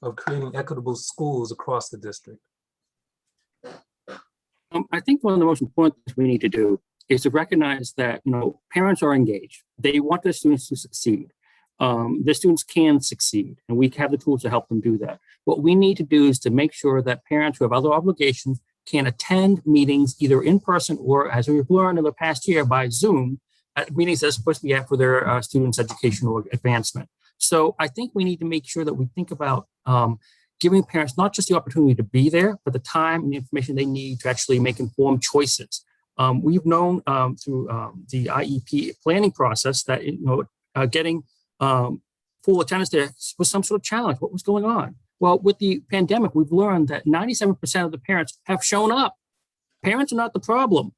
of creating equitable schools across the district? I think one of the most important things we need to do is to recognize that, parents are engaged. They want their students to succeed. Their students can succeed, and we have the tools to help them do that. What we need to do is to make sure that parents who have other obligations can attend meetings either in person or, as we've learned in the past year, by Zoom, at meetings that are supposed to be at for their students' educational advancement. So I think we need to make sure that we think about giving parents not just the opportunity to be there, but the time and the information they need to actually make informed choices. We've known through the IEP planning process that getting full attendance there was some sort of challenge. What was going on? Well, with the pandemic, we've learned that 97% of the parents have shown up. Parents are not the problem.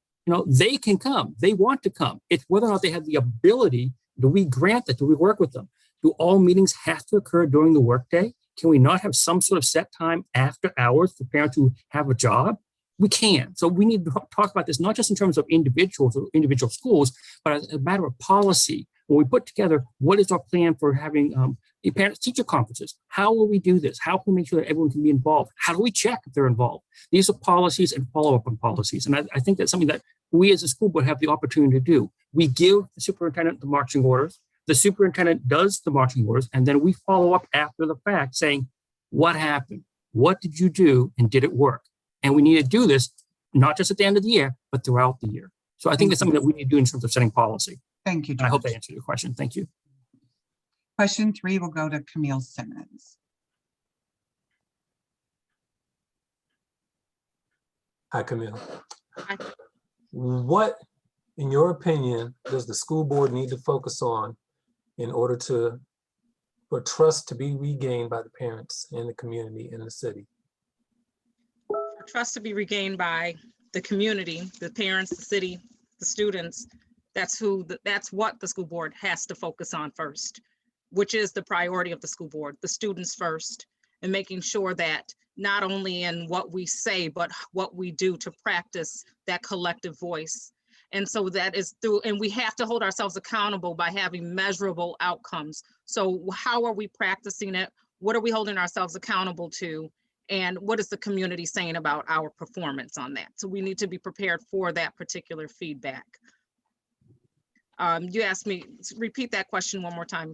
They can come. They want to come. It's whether or not they have the ability. Do we grant that? Do we work with them? Do all meetings have to occur during the workday? Can we not have some sort of set time after hours for parents who have a job? We can. So we need to talk about this, not just in terms of individuals or individual schools, but as a matter of policy. When we put together, what is our plan for having parent-teacher conferences? How will we do this? How can we make sure that everyone can be involved? How do we check if they're involved? These are policies and follow-up on policies. And I think that's something that we as a school board have the opportunity to do. We give the superintendent the marching orders. The superintendent does the marching orders, and then we follow up after the fact saying, what happened? What did you do? And did it work? And we need to do this, not just at the end of the year, but throughout the year. So I think that's something that we need to do in terms of setting policy. Thank you, And I hope George. that answered your question. Thank you. Question 3 will go to Camille Simmons. Hi, Camille. Hi. What, in your opinion, does the school board need to focus on in order for trust to be regained by the parents and the community in the city? For trust to be regained by the community, the parents, the city, the students, that's what the school board has to focus on first, which is the priority of the school board, the students first, and making sure that not only in what we say, but what we do to practice that collective voice. And so that is through, and we have to hold ourselves accountable by having measurable outcomes. So how are we practicing it? What are we holding ourselves accountable to? And what is the community saying about our performance on that? So we need to be prepared for that particular feedback. You asked me, repeat that question one more time.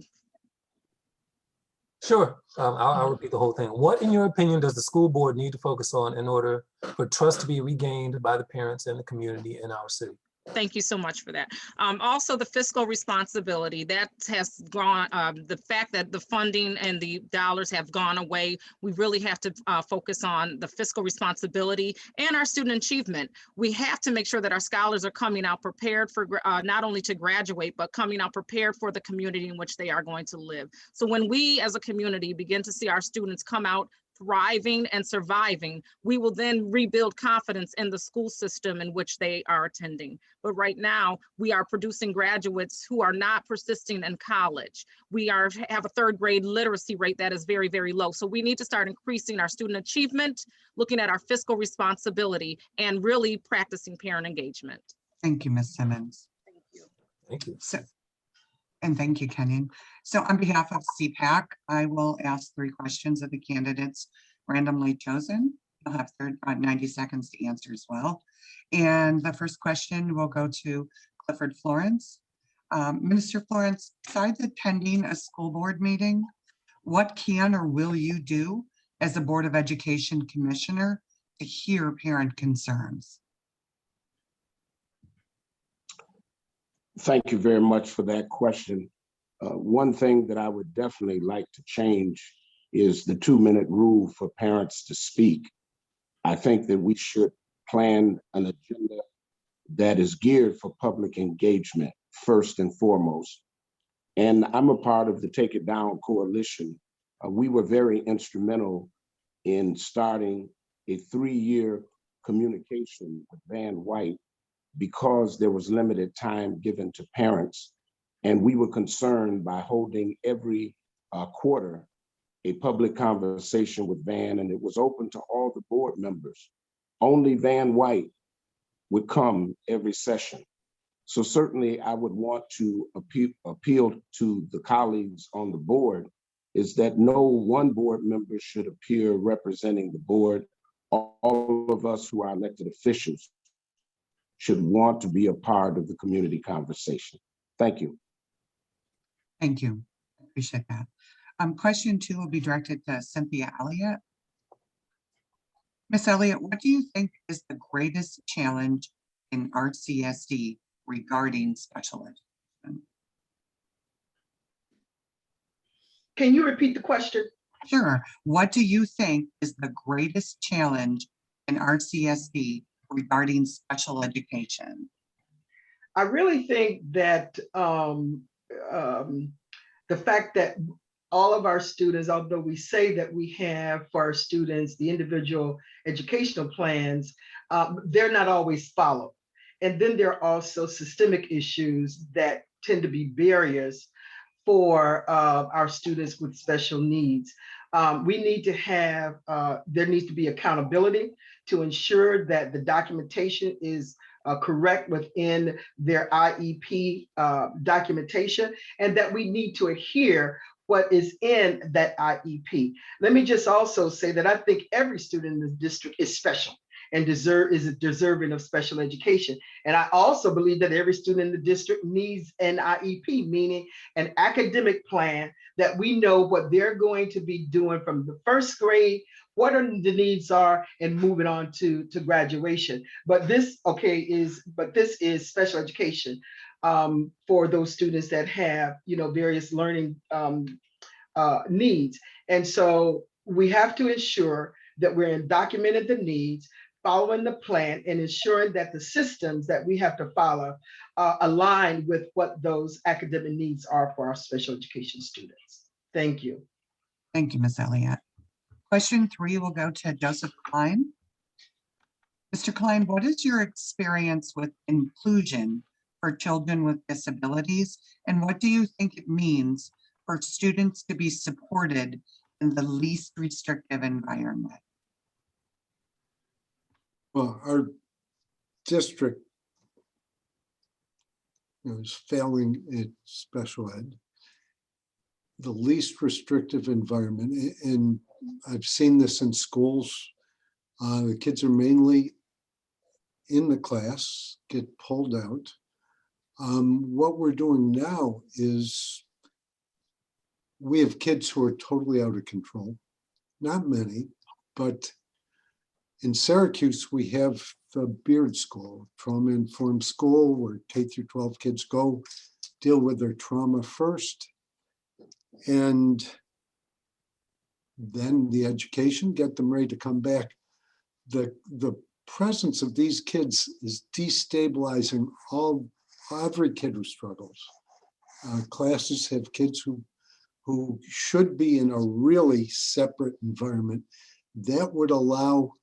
Sure, I'll repeat the whole thing. What, in your opinion, does the school board need to focus on in order for trust to be regained by the parents and the community in our city? Thank you so much for that. Also, the fiscal responsibility that has gone, the fact that the funding and the dollars have gone away, we really have to focus on the fiscal responsibility and our student achievement. We have to make sure that our scholars are coming out prepared for not only to graduate, but coming out prepared for the community in which they are going to live. So when we as a community begin to see our students come out thriving and surviving, we will then rebuild confidence in the school system in which they are attending. But right now, we are producing graduates who are not persisting in college. We have a 3rd grade literacy rate that is very, very low. So we need to start increasing our student achievement, looking at our fiscal responsibility, and really practicing parent engagement. Thank you, Ms. Simmons. Thank you. Thank you. And thank you, Kenyon. So on behalf of CPAC, I will ask 3 questions of the candidates randomly chosen. You'll have 90 seconds to answer as well. And the first question will go to Clifford Florence. Minister Florence, besides attending a school board meeting, what can or will you do as a Board of Education Commissioner to hear parent concerns? Thank you very much for that question. One thing that I would definitely like to change is the 2-minute rule for parents to speak. I think that we should plan an agenda that is geared for public engagement first and foremost. And I'm a part of the Take It Down Coalition. We were very instrumental in starting a 3-year communication with Van White because there was limited time given to parents. And we were concerned by holding every quarter a public conversation with Van, and it was open to all the board members. Only Van White would come every session. So certainly I would want to appeal to the colleagues on the board is that no one board member should appear representing the board. All of us who are elected officials should want to be a part of the community conversation. Thank you. Thank you. I appreciate that. Question 2 will be directed to Cynthia Elliott. Ms. Elliott, what do you think is the greatest challenge in RCSD regarding special education? Can you repeat the question? Sure. What do you think is the greatest challenge in RCSD regarding special education? I really think that the fact that all of our students, although we say that we have for our students the individual educational plans, they're not always followed. And then there are also systemic issues that tend to be barriers for our students with special needs. We need to have, there needs to be accountability to ensure that the documentation is correct within their IEP documentation, and that we need to adhere what is in that IEP. Let me just also say that I think every student in the district is special and is deserving of special education. And I also believe that every student in the district needs an IEP, meaning an academic plan that we know what they're going to be doing from the first grade, what are the needs are, and moving on to graduation. But this is special education for those students that have, various learning needs. And so we have to ensure that we're documenting the needs, following the plan, and ensuring that the systems that we have to follow align with what those academic needs are for our special education students. Thank you. Thank you, Ms. Elliott. Question 3 will go to Joseph Klein. Mr. Klein, what is your experience with inclusion for children with disabilities, and what do you think it means for students to be supported in the least restrictive environment? Well, our district is failing at special ed. The least restrictive environment, and I've seen this in schools, the kids are mainly in the class, get pulled out. What we're doing now is we have kids who are totally out of control. Not many, but in Syracuse, we have the Beard School, trauma-informed school, where K through 12 kids go deal with their trauma first, and then the education, get them ready to come back. The presence of these kids is destabilizing every kid who struggles. Classes have kids who should be in a really separate environment that would allow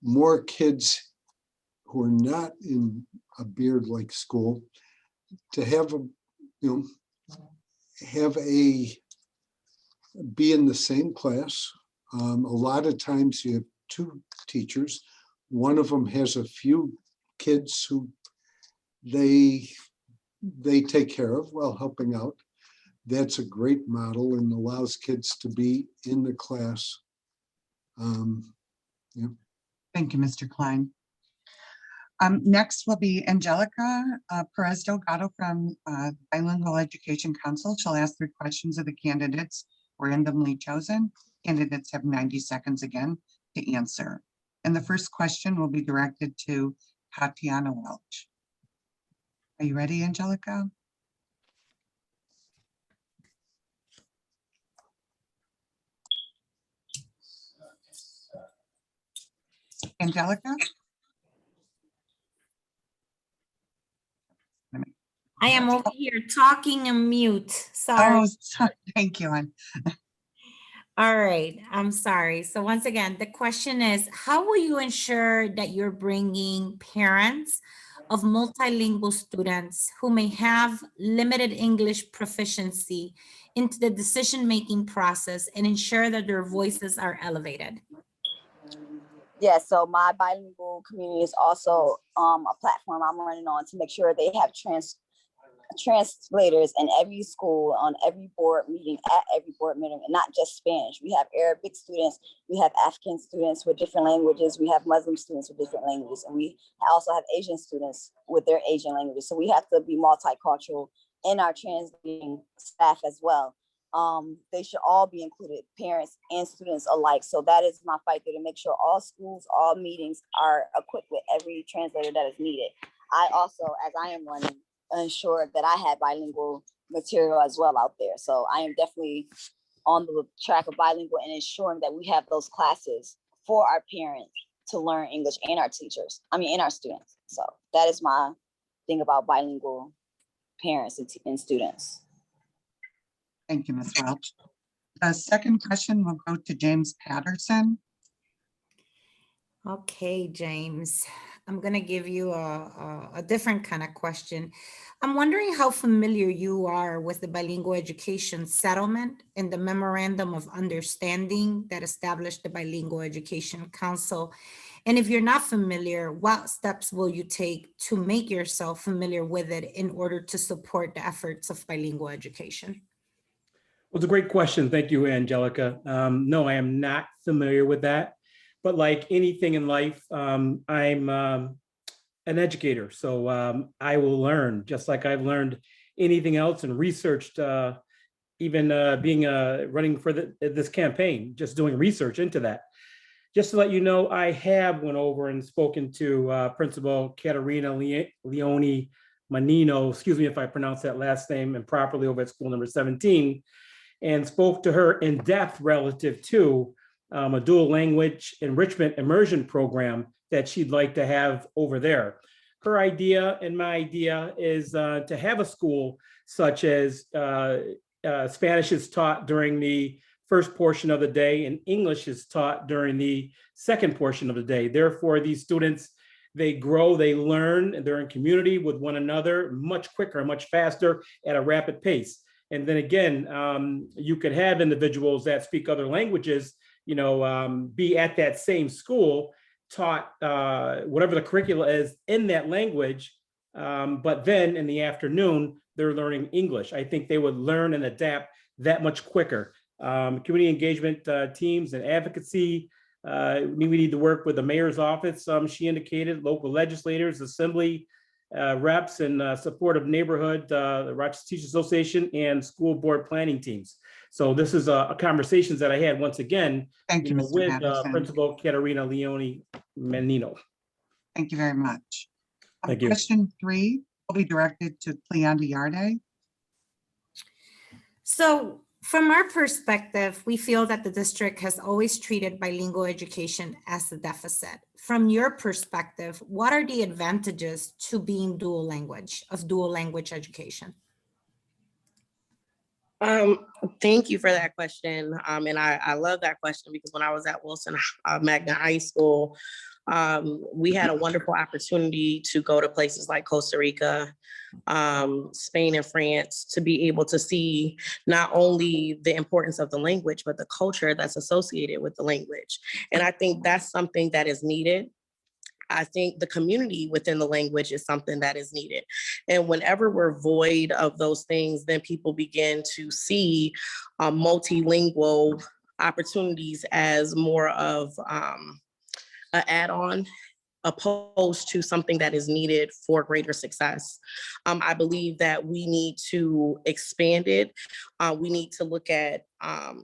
more kids who are not in a Beard-like school to have be in the same class. A lot of times you have 2 teachers. One of them has a few kids who they take care of while helping out. That's a great model and allows kids to be in the class. Thank you, Mr. Klein. Next will be Angelica Perez Delgado from Bilingual Education Council. She'll ask 3 questions of the candidates randomly chosen. Candidates have 90 seconds again to answer. And the first question will be directed to Tatiana Welch. Are you ready, Angelica? Angelica? I am over here talking and mute. Sorry. Oh, sorry. Thank you. All right. I'm sorry. So once again, the question is, how will you ensure that you're bringing parents of multilingual students who may have limited English proficiency into the decision-making process and ensure that their voices are elevated? Yeah, so my bilingual community is also a platform I'm running on to make sure they have translators in every school, on every board meeting, at every board meeting, and not just Spanish. We have Arabic students, we have African students with different languages, we have Muslim students with different languages, and we also have Asian students with their Asian languages. So we have to be multicultural in our translating staff as well. They should all be included, parents and students alike. So that is my fight there, to make sure all schools, all meetings are equipped with every translator that is needed. I also, as I am running, ensure that I have bilingual material as well out there. So I am definitely on the track of bilingual and ensuring that we have those classes for our parents to learn English and our teachers, and our students. So that is my thing about bilingual parents and students. Thank you, Ms. Welch. The second question will go to James Patterson. Okay, James. I'm going to give you a different kind of question. I'm wondering how familiar you are with the bilingual education settlement and the memorandum of understanding that established the Bilingual Education Council. And if you're not familiar, what steps will you take to make yourself familiar with it in order to support the efforts of bilingual education? Well, it's a great question. Thank you, Angelica. No, I am not familiar with that. But like anything in life, I'm an educator. So I will learn, just like I've learned anything else and researched, even being running for this campaign, just doing research into that. Just to let you know, I have went over and spoken to Principal Caterina Leone Manino, excuse me if I pronounce that last name improperly, over at school number 17, and spoke to her in depth relative to a dual language enrichment immersion program that she'd like to have over there. Her idea and my idea is to have a school such as Spanish is taught during the first portion of the day and English is taught during the second portion of the day. Therefore, these students, they grow, they learn, and they're in community with one another much quicker, much faster at a rapid pace. And then again, you could have individuals that speak other languages, be at that same school, taught whatever the curricula is in that language, but then in the afternoon, they're learning English. I think they would learn and adapt that much quicker. Community engagement teams and advocacy, we need to work with the mayor's office, she indicated, local legislators, assembly reps, and support of neighborhood, the Rochester Teachers Association, and school board planning teams. So this is a conversations that I had once again with Principal Caterina Leone Manino. Thank you very much. Thank you. Question 3 will be directed to Cleonda Yarde. So from our perspective, we feel that the district has always treated bilingual education as a deficit. From your perspective, what are the advantages to being dual language education? Thank you for that question. And I love that question because when I was at Wilson Magna High School, we had a wonderful opportunity to go to places like Costa Rica, Spain and France, to be able to see not only the importance of the language, but the culture that's associated with the language. And I think that's something that is needed. I think the community within the language is something that is needed. And whenever we're void of those things, then people begin to see multilingual opportunities as more of an add-on, opposed to something that is needed for greater success. I believe that we need to expand it. We need to look at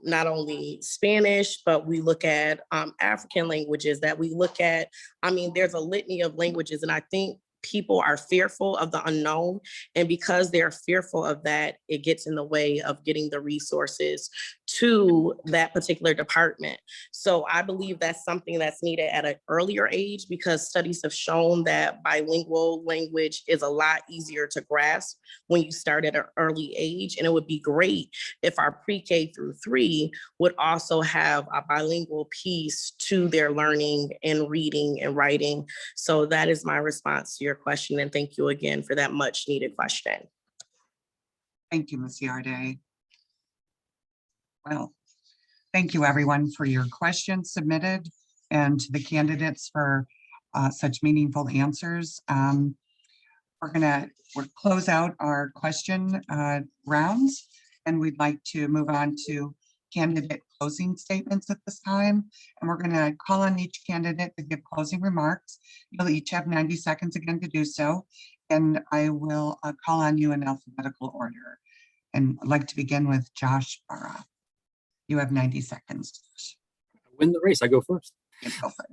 not only Spanish, but we look at African languages, that we look at, there's a litany of languages, and I think people are fearful of the unknown. And because they're fearful of that, it gets in the way of getting the resources to that particular department. So I believe that's something that's needed at an earlier age, because studies have shown that bilingual language is a lot easier to grasp when you start at an early age. And it would be great if our pre-K through 3 would also have a bilingual piece to their learning and reading and writing. So that is my response to your question. And thank you again for that much needed question. Thank you, Ms. Yarde. Well, thank you everyone for your questions submitted and to the candidates for such meaningful answers. We'll close out our question rounds, and we'd like to move on to candidate closing statements at this time. And we're going to call on each candidate to give closing remarks. You'll each have 90 seconds again to do so. And I will call on you in alphabetical order. And I'd like to begin with Josh Barra. You have 90 seconds. Win the race, I go first.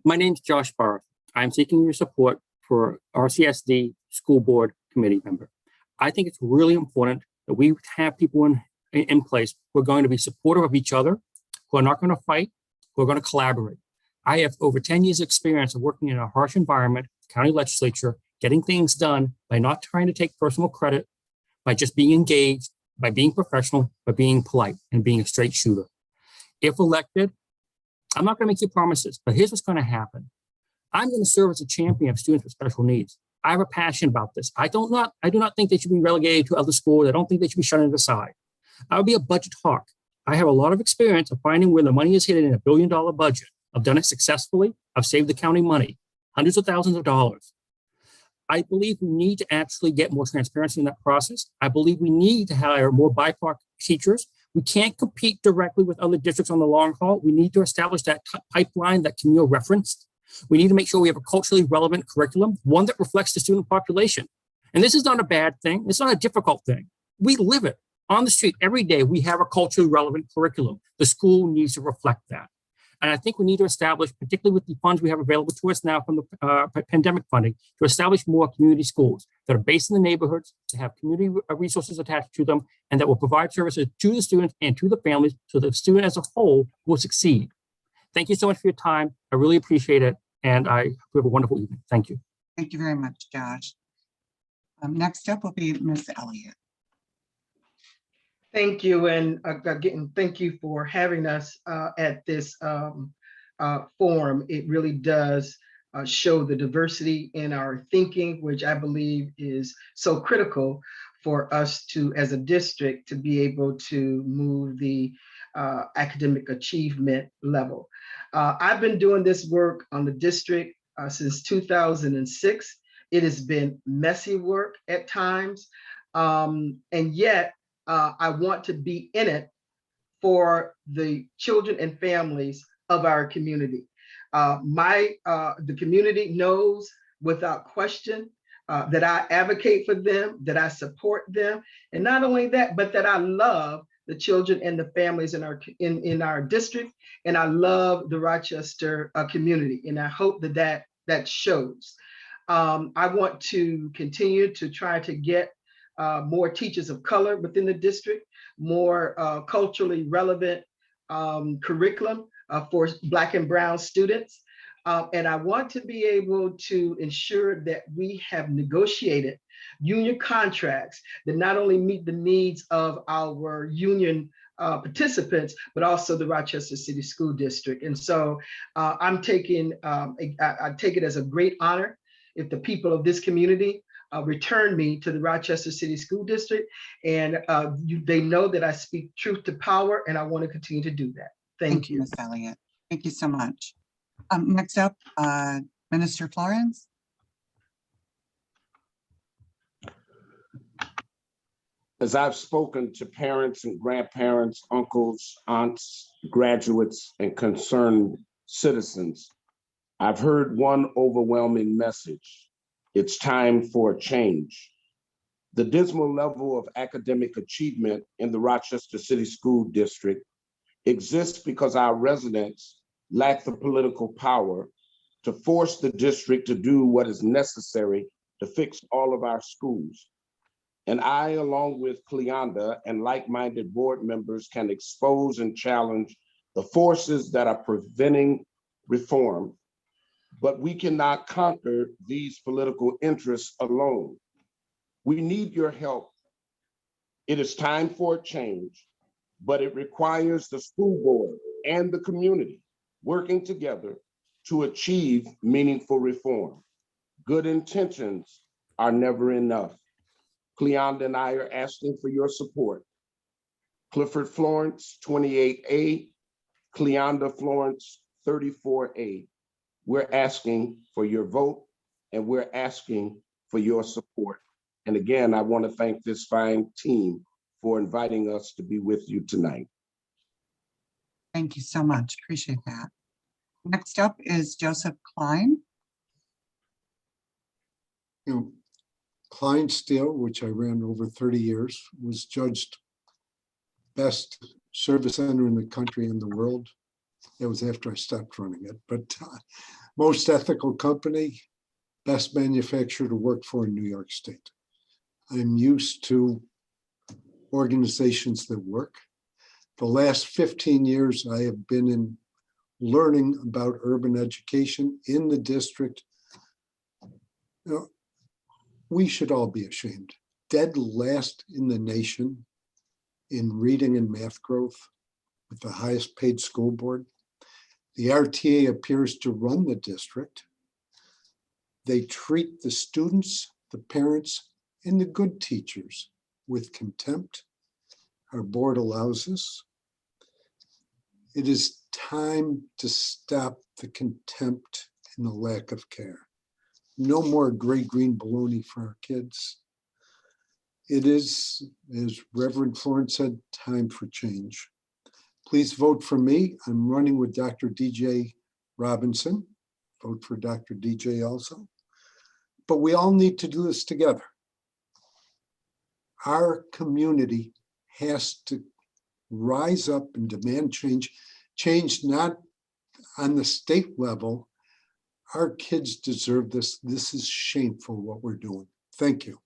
My name's Josh Barra. I'm seeking your support for RCSD school board committee member. I think it's really important that we have people in place who are going to be supportive of each other, who are not going to fight, who are going to collaborate. I have over 10 years experience of working in a harsh environment, county legislature, getting things done by not trying to take personal credit, by just being engaged, by being professional, by being polite and being a straight shooter. If elected, I'm not going to make you promises, but here's what's going to happen. I'm going to serve as a champion of students with special needs. I have a passion about this. I do not think they should be relegated to other schools. I don't think they should be shunted aside. I would be a budget hawk. I have a lot of experience of finding where the money is hidden in $1 billion budget. I've done it successfully. I've saved the county money, hundreds of thousands of dollars. I believe we need to actually get more transparency in that process. I believe we need to hire more BIPOC teachers. We can't compete directly with other districts on the long haul. We need to establish that pipeline that Camille referenced. We need to make sure we have a culturally relevant curriculum, one that reflects the student population. And this is not a bad thing. It's not a difficult thing. We live it on the street every day. We have a culturally relevant curriculum. The school needs to reflect that. And I think we need to establish, particularly with the funds we have available to us now from the pandemic funding, to establish more community schools that are based in the neighborhoods, to have community resources attached to them, and that will provide services to the students and to the families so that the student as a whole will succeed. Thank you so much for your time. I really appreciate it. And I hope you have a wonderful evening. Thank you. Thank you very much, Josh. Next up will be Ms. Elliott. Thank you, and again, thank you for having us at this forum. It really does show the diversity in our thinking, which I believe is so critical for us to, as a district, to be able to move the academic achievement level. I've been doing this work on the district since 2006. It has been messy work at times, and yet I want to be in it for the children and families of our community. The community knows without question that I advocate for them, that I support them, and not only that, but that I love the children and the families in our district, and I love the Rochester community, and I hope that shows. I want to continue to try to get more teachers of color within the district, more culturally relevant curriculum for Black and Brown students. And I want to be able to ensure that we have negotiated union contracts that not only meet the needs of our union participants, but also the Rochester City School District. And so I take it as a great honor if the people of this community return me to the Rochester City School District, and they know that I speak truth to power, and I want to continue to do that. Thank you. Ms. Elliott. Thank you so much. Next up, Minister Florence. As I've spoken to parents and grandparents, uncles, aunts, graduates, and concerned citizens, I've heard one overwhelming message. It's time for a change. The dismal level of academic achievement in the Rochester City School District exists because our residents lack the political power to force the district to do what is necessary to fix all of our schools. And I, along with Cleonda and like-minded board members, can expose and challenge the forces that are preventing reform. But we cannot conquer these political interests alone. We need your help. It is time for a change, but it requires the school board and the community working together to achieve meaningful reform. Good intentions are never enough. Cleonda and I are asking for your support. Clifford Florence, 28A, Cleonda Florence, 34A. We're asking for your vote, and we're asking for your support. And again, I want to thank this fine team for inviting us to be with you tonight. Thank you so much. Appreciate that. Next up is Joseph Klein. Klein Steel, which I ran over 30 years, was judged best service center in the country and the world. It was after I stopped running it, but most ethical company, best manufacturer to work for in New York State. I'm used to organizations that work. The last 15 years, I have been in learning about urban education in the district. We should all be ashamed. Dead last in the nation in reading and math growth with the highest paid school board. The RTA appears to run the district They treat the students, the parents, and the good teachers with contempt. Our board allows this. It is time to stop the contempt and the lack of care. No more gray green baloney for our kids. It is, as Reverend Florence said, time for change. Please vote for me. I'm running with Dr. DJ Robinson. Vote for Dr. DJ also. But we all need to do this together. Our community has to rise up and demand change. Change not on the state level. Our kids deserve this. This is shameful what we're doing. Thank you.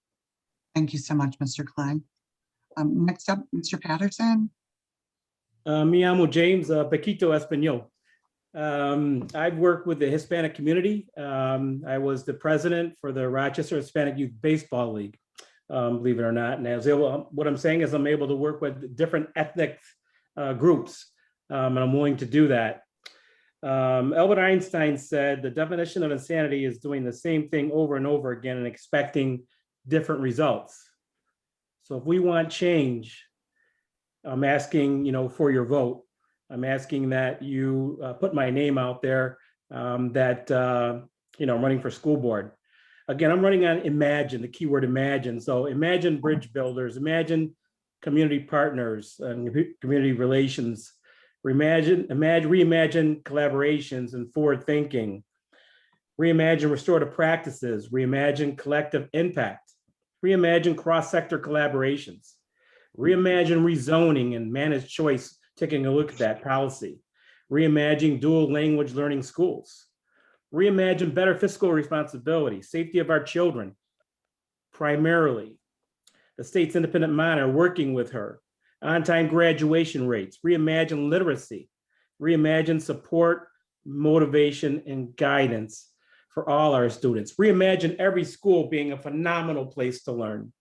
Thank you so much, Mr. Klein. Next up, Mr. Patterson. Me llamo James Paquito Espanol. I've worked with the Hispanic community. I was the president for the Rochester Hispanic Youth Baseball League, believe it or not. And I was able, what I'm saying is I'm able to work with different ethnic groups, and I'm willing to do that. Albert Einstein said the definition of insanity is doing the same thing over and over again and expecting different results. So if we want change, I'm asking, for your vote. I'm asking that you put my name out there, that, I'm running for school board. Again, I'm running on imagine, the keyword imagine. So imagine bridge builders, imagine community partners and community relations, reimagine collaborations and forward thinking, reimagine restorative practices, reimagine collective impact, reimagine cross-sector collaborations, reimagine rezoning and managed choice, taking a look at that policy, reimagine dual language learning schools, reimagine better fiscal responsibility, safety of our children, primarily, the state's independent monitor working with her, on-time graduation rates, reimagine literacy, reimagine support, motivation, and guidance for all our students, reimagine every school being a phenomenal place to learn,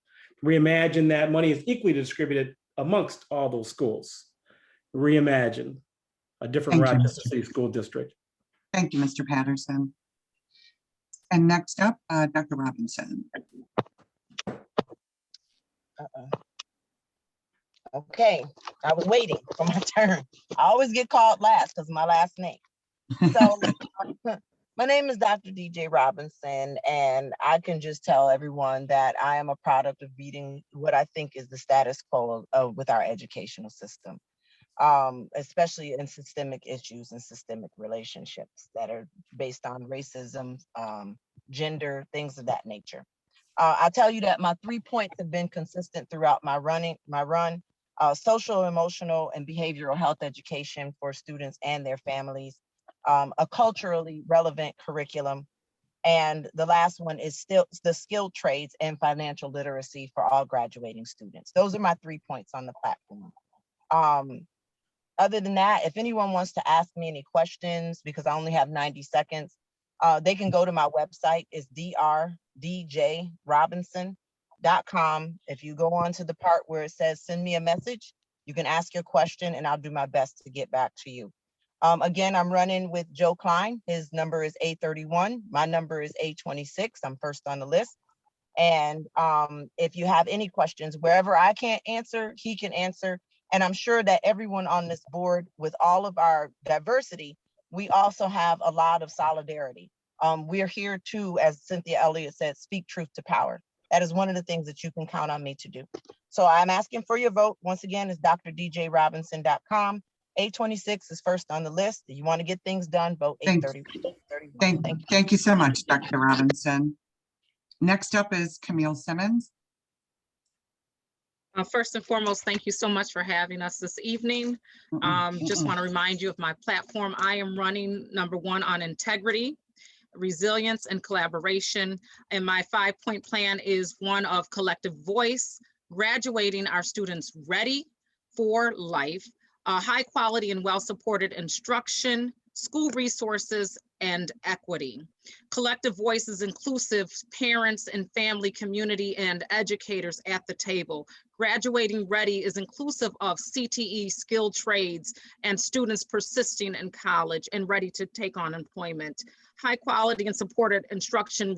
reimagine that money is equally distributed amongst all those schools, reimagine a different Rochester City School District. Thank you, Mr. Patterson. And next up, Dr. Robinson. Okay, I was waiting for my turn. I always get called last because of my last name. So my name is Dr. DJ Robinson, and I can just tell everyone that I am a product of beating what I think is the status quo with our educational system, especially in systemic issues and systemic relationships that are based on racism, gender, things of that nature. I tell you that my 3 points have been consistent throughout my run. Social, emotional, and behavioral health education for students and their families, a culturally relevant curriculum, and the last one is still the skilled trades and financial literacy for all graduating students. Those are my 3 points on the platform. Other than that, if anyone wants to ask me any questions, because I only have 90 seconds, they can go to my website. It's drdjrobinson.com. If you go on to the part where it says send me a message, you can ask your question and I'll do my best to get back to you. Again, I'm running with Joe Klein. His number is A31. My number is A26. I'm first on the list. And if you have any questions, wherever I can't answer, he can answer. And I'm sure that everyone on this board, with all of our diversity, we also have a lot of solidarity. We're here too, as Cynthia Elliott said, speak truth to power. That is one of the things that you can count on me to do. So I'm asking for your vote. Once again, it's drdjrobinson.com. A26 is first on the list. If you want to get things done, vote 831. Thank you so much, Dr. Robinson. Next up is Camille Simmons. First and foremost, thank you so much for having us this evening. Just want to remind you of my platform. I am running #1 on integrity, resilience, and collaboration. And my 5-point plan is one of collective voice, graduating our students ready for life, high quality and well-supported instruction, school resources, and equity. Collective voice is inclusive, parents and family, community, and educators at the table. Graduating ready is inclusive of CTE, skilled trades, and students persisting in college and ready to take on employment. High quality and supported instruction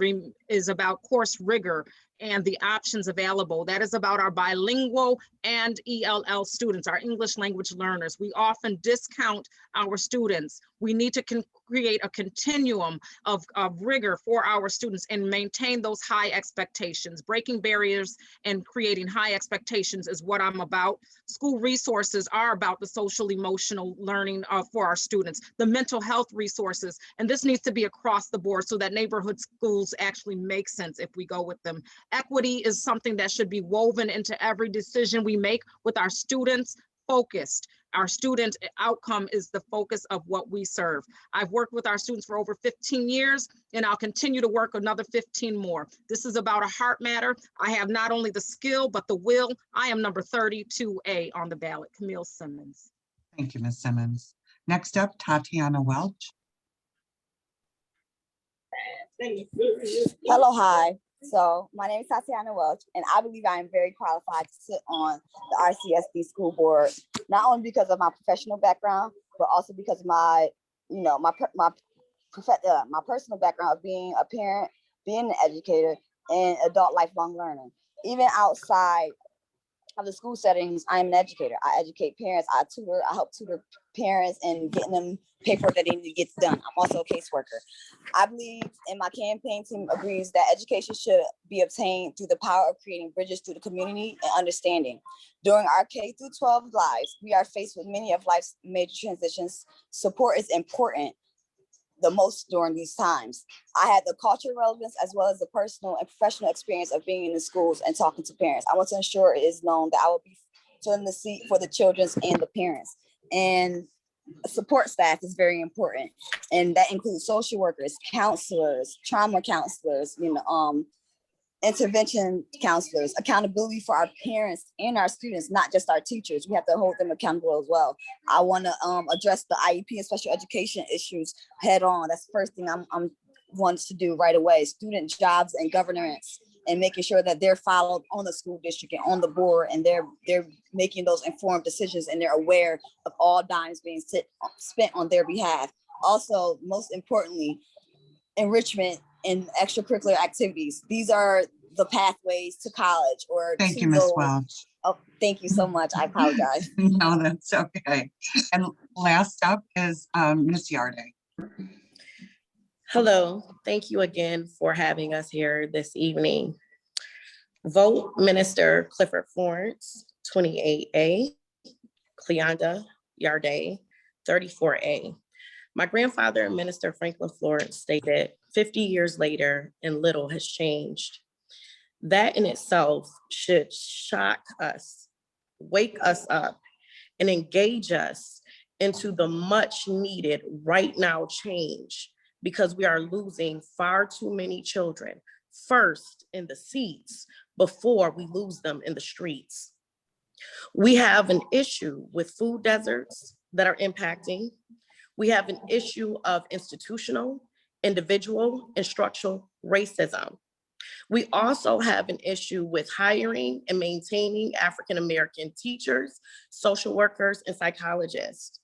is about course rigor and the options available. That is about our bilingual and ELL students, our English language learners. We often discount our students. We need to create a continuum of rigor for our students and maintain those high expectations. Breaking barriers and creating high expectations is what I'm about. School resources are about the social emotional learning for our students, the mental health resources, and this needs to be across the board so that neighborhood schools actually make sense if we go with them. Equity is something that should be woven into every decision we make with our students focused. Our student outcome is the focus of what we serve. I've worked with our students for over 15 years, and I'll continue to work another 15 more. This is about a heart matter. I have not only the skill, but the will. I am number 32A on the ballot, Camille Simmons. Thank you, Ms. Simmons. Next up, Tatiana Welch. Hello, hi. So my name is Tatiana Welch, and I believe I am very qualified to sit on the RCSD school board, not only because of my professional background, but also because of my, my personal background of being a parent, being an educator, and adult lifelong learning. Even outside of the school settings, I am an educator. I educate parents, I help tutor parents and getting them paperwork that they need to get done. I'm also a caseworker. I believe, and my campaign team agrees, that education should be obtained through the power of creating bridges through the community and understanding. During our K through 12 lives, we are faced with many of life's major transitions. Support is important the most during these times. I had the cultural relevance as well as the personal and professional experience of being in the schools and talking to parents. I want to ensure it is known that I will be filling the seat for the children and the parents. And support staff is very important. And that includes social workers, counselors, trauma counselors, intervention counselors, accountability for our parents and our students, not just our teachers. We have to hold them accountable as well. I want to address the IEP and special education issues head on. That's the first thing I'm wants to do right away. Student jobs and governance, and making sure that they're followed on the school district and on the board, and they're making those informed decisions, and they're aware of all dimes being spent on their behalf. Also, most importantly, enrichment and extracurricular activities. These are the pathways to college or Thank to you, Ms. go. Welch. Oh, thank you so much. I apologize. No, that's okay. And last up is Ms. Yarday. Hello, thank you again for having us here this evening. Vote Minister Clifford Florence, 28A, Cleonda Yarday, 34A. My grandfather, Minister Franklin Florence, stated, 50 years later and little has changed. That in itself should shock us, wake us up, and engage us into the much needed right now change, because we are losing far too many children, first in the seats before we lose them in the streets. We have an issue with food deserts that are impacting. We have an issue of institutional, individual, and structural racism. We also have an issue with hiring and maintaining African-American teachers, social workers, and psychologists.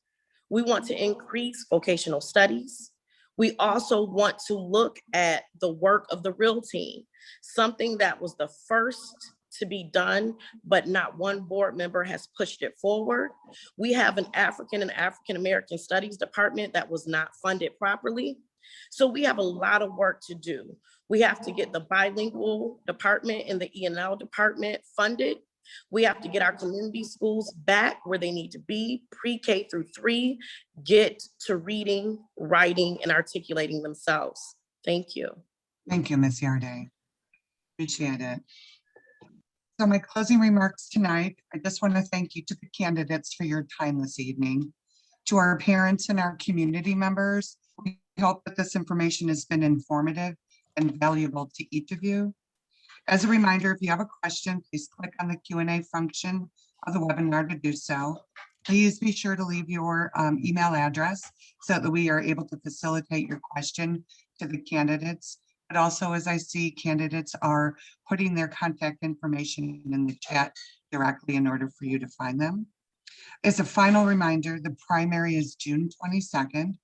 We want to increase vocational studies. We also want to look at the work of the real team, something that was the first to be done, but not one board member has pushed it forward. We have an African and African-American Studies department that was not funded properly. So we have a lot of work to do. We have to get the bilingual department and the E&L department funded. We have to get our community schools back where they need to be, pre-K through 3, get to reading, writing, and articulating themselves. Thank you. Thank you, Ms. Yarday. Appreciate it. So my closing remarks tonight, I just want to thank each of the candidates for your time this evening. To our parents and our community members, we hope that this information has been informative and valuable to each of you. As a reminder, if you have a question, please click on the Q&A function of the webinar to do so. Please be sure to leave your email address so that we are able to facilitate your question to the candidates. But also, as I see, candidates are putting their contact information in the chat directly in order for you to find them. As a final reminder, the primary is June 22nd.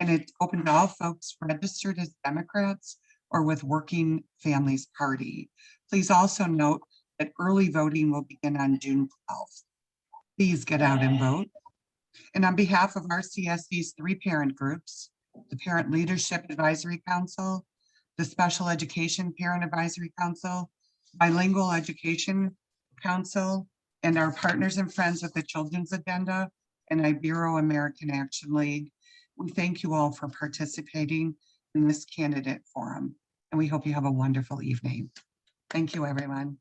and it's open to all folks registered as Democrats or with Working Families Party. Please also note that early voting will begin on June 12th. Please get out and vote. And on behalf of RCSD's 3 parent groups, the Parent Leadership Advisory Council, the Special Education Parent Advisory Council, Bilingual Education Council, and our partners and friends with the Children's Agenda and IBERO American Action League, we thank you all for participating in this candidate forum, and we hope you have a wonderful evening. Thank you, everyone.